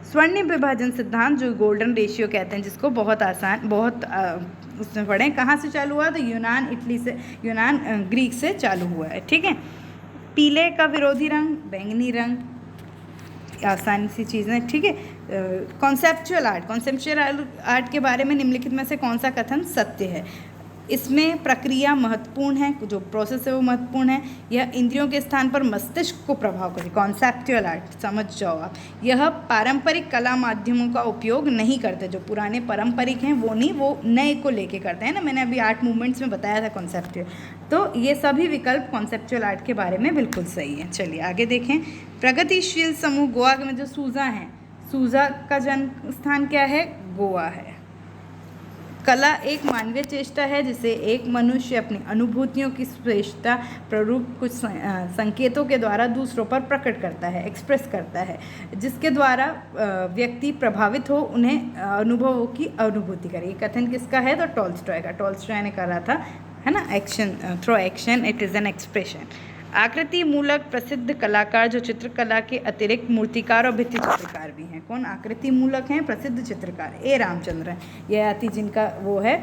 स्वर्णिम विभाजन सिद्धांत जो गोल्डन रेशियो कहते हैं, जिसको बहुत आसान उसमें पढ़ें, कहाँ से चालू हुआ? तो यूनान ग्रीक से चालू हुआ है, ठीक है। पीले का विरोधी रंग बैंगनी रंग, आसानी सी चीज़ है, ठीक है। कॉन्सेप्चुअल आर्ट के बारे में निम्नलिखित में से कौन सा कथन सत्य है? इसमें प्रक्रिया महत्वपूर्ण है, जो प्रोसेस है वो महत्वपूर्ण है। यह इंद्रियों के स्थान पर मस्तिष्क को प्रभाव करे। कॉन्सेप्चुअल आर्ट समझ जाओ आप। यह पारंपरिक कला माध्यमों का उपयोग नहीं करते, जो पुराने पारंपरिक हैं वो नहीं, वो नए को लेके करते हैं ना। मैंने अभी आर्ट मूवमेंट्स में बताया था कॉन्सेप्चुअल, तो ये सभी विकल्प कॉन्सेप्चुअल आर्ट के बारे में बिल्कुल सही है। चलिए आगे देखें। प्रगतिशील समूह गोवा में जो सूजा हैं, सूजा का जन्म स्थान क्या है? गोवा है। कला एक मानवीय चेष्टा है जिसे एक मनुष्य अपनी अनुभूतियों की श्रेष्ठता प्ररूप कुछ संकेतों के द्वारा दूसरों पर प्रकट करता है, एक्सप्रेस करता है, जिसके द्वारा व्यक्ति प्रभावित हो, उन्हें अनुभवों की अनुभूति करे। ये कथन किसका है? तो टॉल्स्टॉय का। टॉल्स्टॉय ने कहा था, है ना, action through action it is an expression. आकृति मूलक प्रसिद्ध कलाकार जो चित्रकला के अतिरिक्त मूर्तिकार और भित्ति चित्रकार भी हैं। कौन आकृति मूलक हैं? प्रसिद्ध चित्रकार ए रामचंद्रन, ययाति जिनका वो है,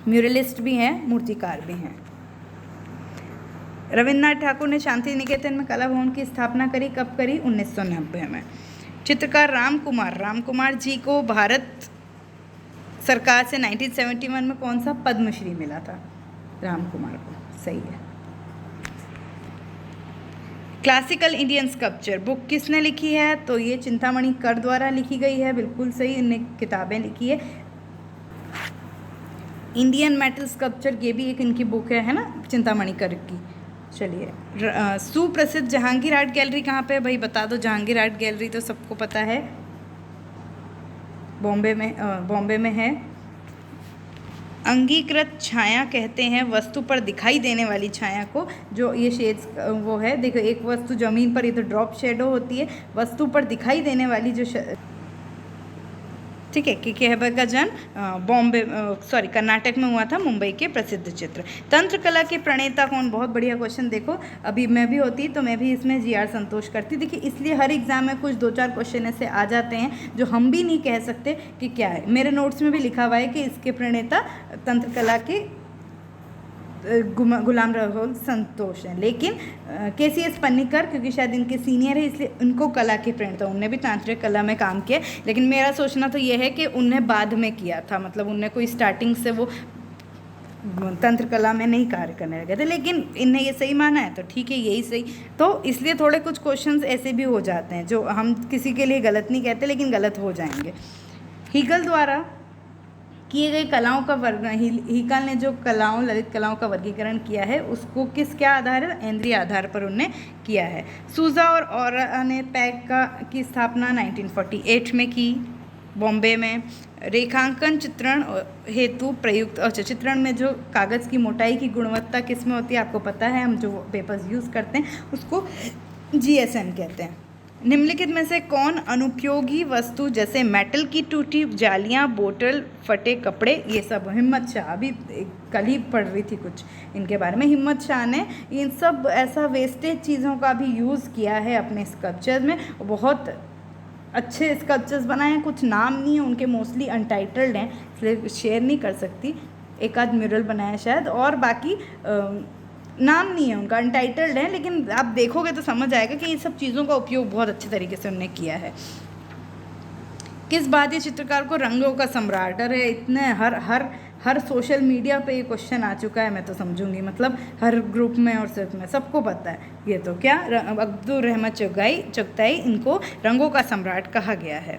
म्यूरलिस्ट भी हैं, मूर्तिकार भी हैं। रविन्द्रनाथ ठाकुर ने शांति निकेतन में कला भवन की स्थापना करी, कब करी? 1990 में। चित्रकार राम कुमार जी को भारत सरकार से 1971 में कौन सा पद्मश्री मिला था? राम कुमार को, सही है। क्लासिकल इंडियन स्कल्पचर बुक किसने लिखी है? तो ये चिंतामणि कर द्वारा लिखी गई है, बिल्कुल सही, इन्हें किताबें लिखी है। इंडियन मेटल स्कल्पचर ये भी एक इनकी बुक है ना, चिंतामणि कर की। चलिए, सुप्रसिद्ध जहांगीर आर्ट गैलरी कहाँ पे है? भाई बता दो। जहांगीर आर्ट गैलरी तो सबको पता है, बॉम्बे में है। अंगीकृत छाया कहते हैं वस्तु पर दिखाई देने वाली छाया को, जो ये शेड्स वो है, देखो एक वस्तु ज़मीन पर इधर ड्रॉप शेडो होती है, वस्तु पर दिखाई देने वाली जो ठीक है। केकेहबर का जन्म कर्नाटक में हुआ था, मुंबई के प्रसिद्ध चित्र। तंत्र कला के प्रणेता कौन? बहुत बढ़िया क्वेश्चन। देखो अभी मैं भी होती तो मैं भी इसमें GR संतोष करती। देखिए इसलिए हर एग्जाम में कुछ 2-4 क्वेश्चन ऐसे आ जाते हैं जो हम भी नहीं कह सकते कि क्या है। मेरे नोट्स में भी लिखा हुआ है कि इसके प्रणेता तंत्र कला के गुलाम राहुल संतोष हैं, लेकिन KCS पन्नीकर क्योंकि शायद इनके सीनियर है इसलिए उनको कला के प्रणेता, उनने भी तांत्रिक कला में काम किया। लेकिन मेरा सोचना तो ये है कि उनने बाद में किया था, मतलब उनने कोई स्टार्टिंग से वो तंत्र कला में नहीं कार्य करने लगे थे, लेकिन इन्हें ये सही माना है तो ठीक है, यही सही। तो इसलिए थोड़े कुछ क्वेश्चंस ऐसे भी हो जाते हैं जो हम किसी के लिए गलत नहीं कहते लेकिन गलत हो जाएंगे। हीगल द्वारा किए गए कलाओं का वर्ग हीकल ने जो कलाओं ललित कलाओं का वर्गीकरण किया है उसको किस क्या आधार है, इंद्रिय आधार पर उनने किया है। सूजा और ओरा ने पैक की स्थापना 1948 में की बॉम्बे में। रेखांकन चित्रण हेतु प्रयुक्त अच्छा चित्रण में जो कागज़ की मोटाई की गुणवत्ता किस में होती है आपको पता है, हम जो पेपर्स यूज़ करते हैं उसको GSM कहते हैं। निम्नलिखित में से कौन अनुपयोगी वस्तु जैसे मेटल की टूटी जालियां, बोतल, फटे कपड़े, ये सब हिम्मत शाह अभी कल ही पढ़ रही थी कुछ इनके बारे में, हिम्मत शाह ने इन सब ऐसा वेस्टेज चीज़ों का भी यूज़ किया है अपने स्कल्पचर में। बहुत अच्छे स्कल्पचर्स बनाए हैं, कुछ नाम नहीं है उनके, मोस्टली अनटाइटल्ड हैं इसलिए शेयर नहीं कर सकती। एक आध म्यूरल बनाया शायद, और बाकी नाम नहीं है उनका, अनटाइटल्ड है, लेकिन आप देखोगे तो समझ आएगा कि इन सब चीज़ों का उपयोग बहुत अच्छे तरीके से उन्होंने किया है। किस भारतीय चित्रकार को रंगों का सम्राट, अरे इतने हर सोशल मीडिया पे ये क्वेश्चन आ चुका है, मैं तो समझूंगी मतलब हर ग्रुप में और सिर्फ में सबको पता है ये तो क्या, अब्दुल रहमत चुगताई इनको रंगों का सम्राट कहा गया है।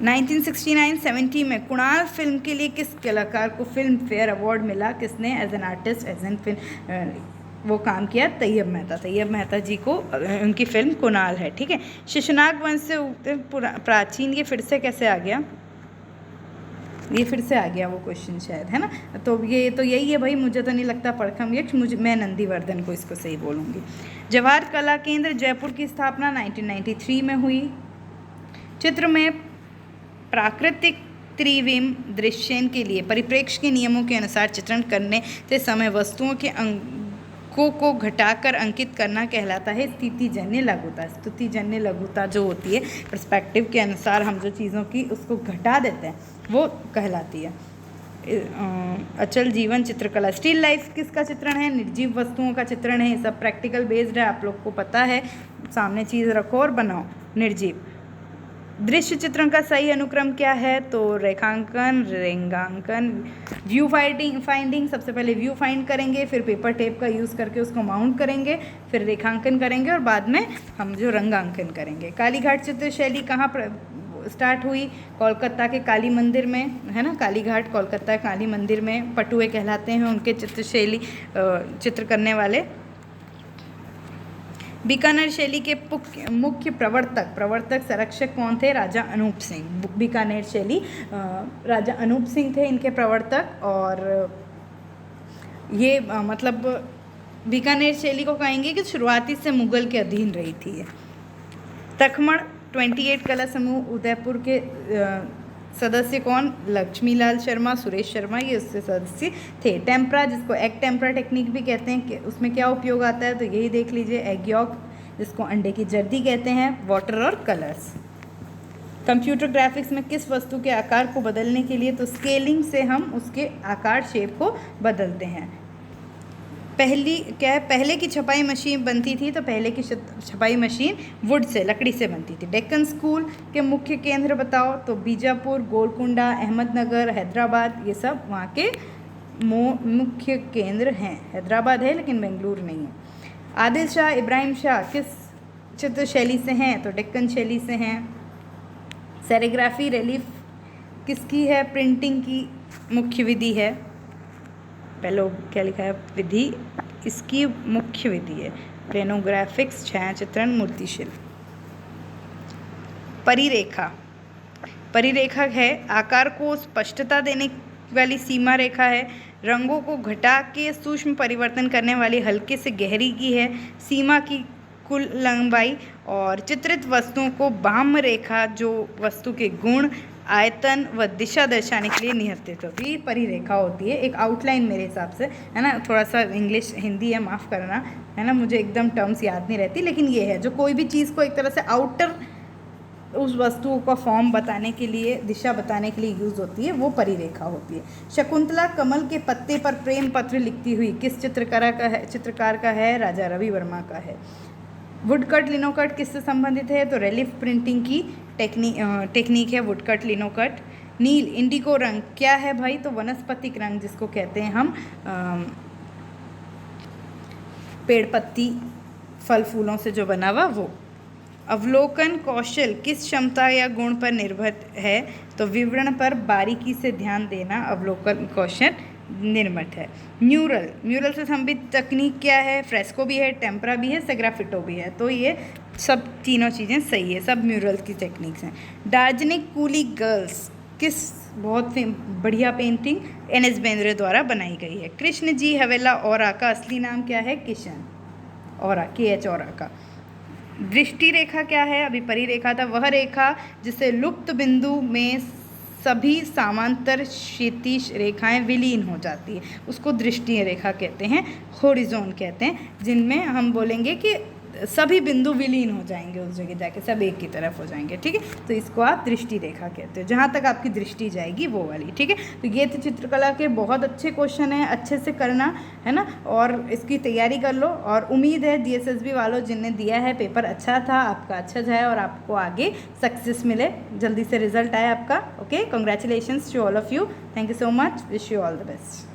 1969-70 में कुणाल फिल्म के लिए किस कलाकार को फिल्म फेयर अवार्ड मिला, किसने as an artist as an film वो काम किया, तैयब मेहता जी को उनकी फिल्म कुणाल है, ठीक है। शिशुनाग वंश से प्राचीन, ये फिर से कैसे आ गया, ये फिर से आ गया वो क्वेश्चन शायद, है ना, तो ये तो यही है भाई, मुझे तो नहीं लगता पड़खम यक्ष, मैं नंदीवर्धन को इसको सही बोलूँगी। जवाहर कला केंद्र जयपुर की स्थापना 1993 में हुई। चित्र में प्राकृतिक त्रिविम दृश्यन के लिए परिप्रेक्ष्य के नियमों के अनुसार चित्रण करने से समय वस्तुओं के अंकों को घटाकर अंकित करना कहलाता है स्थितिजन्य लघुता। स्तुतिजन्य लघुता जो होती है पर्सपेक्टिव के अनुसार हम जो चीज़ों की उसको घटा देते हैं वो कहलाती है। अचल जीवन चित्रकला, स्टिल लाइफ किसका चित्रण है, निर्जीव वस्तुओं का चित्रण है, सब प्रैक्टिकल बेस्ड है, आप लोग को पता है, सामने चीज़ रखो और बनाओ, निर्जीव। दृश्य चित्रण का सही अनुक्रम क्या है, तो रेखांकन, रेंगांकन, व्यू फाइंडिंग, सबसे पहले व्यू फाइंड करेंगे, फिर पेपर टेप का यूज़ करके उसको माउंट करेंगे, फिर रेखांकन करेंगे और बाद में हम जो रंगांकन करेंगे। कालीघाट चित्र शैली कहाँ स्टार्ट हुई, कोलकाता के काली मंदिर में, है ना, कालीघाट कोलकाता काली मंदिर में पटुए कहलाते हैं उनके चित्रशैली चित्र करने वाले। बीकानेर शैली के मुख्य प्रवर्तक संरक्षक कौन थे, राजा अनूप सिंह। बीकानेर शैली राजा अनूप सिंह थे इनके प्रवर्तक, और ये मतलब बीकानेर शैली को कहेंगे कि शुरुआती से मुगल के अधीन रही थी ये। तखमण 28 कला समूह उदयपुर के सदस्य कौन, लक्ष्मीलाल शर्मा, सुरेश शर्मा, ये उससे सदस्य थे। टेम्परा, जिसको एग टेम्परा टेक्निक भी कहते हैं, कि उसमें क्या उपयोग आता है, तो यही देख लीजिए, एग यॉक, जिसको अंडे की जर्दी कहते हैं, वाटर और कलर्स। कंप्यूटर ग्राफिक्स में किस वस्तु के आकार को बदलने के लिए, तो स्केलिंग से हम उसके आकार शेप को बदलते हैं। पहले की छपाई मशीन बनती थी, तो पहले की छपाई मशीन वुड से, लकड़ी से बनती थी। डेक्कन स्कूल के मुख्य केंद्र बताओ, तो बीजापुर, गोलकुंडा, अहमदनगर, हैदराबाद, ये सब वहाँ के मुख्य केंद्र हैं। हैदराबाद है लेकिन बेंगलुरु नहीं है। आदिल शाह इब्राहिम शाह किस चित्र शैली से हैं, तो डेक्कन शैली से हैं। सेरेग्राफी रिलीफ किसकी है, प्रिंटिंग की मुख्य विधि है। पहले क्या लिखा है, विधि, इसकी मुख्य विधि है प्लेनोग्राफिक्स, छायाचित्रण, मूर्तिशिल्प। परिरेखा है आकार को स्पष्टता देने वाली सीमा रेखा है। रंगों को घटा के सूक्ष्म परिवर्तन करने वाली हल्के से गहरी की है। सीमा की कुल लंबाई, और चित्रित वस्तुओं को बाह्य रेखा जो वस्तु के गुण, आयतन व दिशा दर्शाने के लिए नियंत्रित होती है। ये परिरेखा होती है, एक आउटलाइन मेरे हिसाब से, है ना, थोड़ा सा इंग्लिश हिंदी है, माफ़ करना, है ना, मुझे एकदम टर्म्स याद नहीं रहती, लेकिन ये है जो कोई भी चीज़ को एक तरह से आउटर उस वस्तु का फॉर्म बताने के लिए, दिशा बताने के लिए यूज़ होती है, वो परिरेखा होती है। शकुंतला कमल के पत्ते पर प्रेम पत्र लिखती हुई किस चित्रकार का है, राजा रवि वर्मा का है। वुडकट लिनोकट किससे संबंधित है, तो रिलीफ प्रिंटिंग की टेक्निक है वुडकट लिनोकट। नील इंडिगो रंग क्या है भाई, तो वनस्पतिक रंग, जिसको कहते हैं हम पेड़ पत्ती फल फूलों से जो बना हुआ वो। अवलोकन कौशल किस क्षमता या गुण पर निर्भर है? तो विवरण पर बारीकी से ध्यान देना अवलोकन कौशल निर्मित है। म्यूरल से संबंधित तकनीक क्या है? फ्रेस्को भी है, टेम्परा भी है, सेग्राफिटो भी है। तो ये सब तीनों चीज़ें सही है, सब म्यूरल की टेक्निक्स हैं। दार्जिलिंग कूली गर्ल्स किस बहुत बढ़िया पेंटिंग NS बेंद्रे द्वारा बनाई गई है? कृष्ण जी हवेला औरा का असली नाम क्या है? किशन औरा, KH औरा का। दृष्टि रेखा क्या है? अभी परिरेखा था, वह रेखा जिसे लुप्त बिंदु में सभी समांतर क्षैतिज रेखाएं विलीन हो जाती है, उसको दृष्टि रेखा कहते हैं, होरिजोन कहते हैं, जिनमें हम बोलेंगे कि सभी बिंदु विलीन हो जाएंगे उस जगह जाके, सब एक की तरफ हो जाएंगे। ठीक है, तो इसको आप दृष्टि रेखा कहते हो, जहाँ तक आपकी दृष्टि जाएगी वो वाली। ठीक है, तो ये तो चित्रकला के बहुत अच्छे क्वेश्चन हैं, अच्छे से करना है ना, और इसकी तैयारी कर लो। और उम्मीद है DSSB वालों जिनने दिया है पेपर अच्छा था, आपका अच्छा जाए और आपको आगे सक्सेस मिले, जल्दी से रिजल्ट आए आपका। Okay, congratulations to all of you, thank you so much, wish you all the best.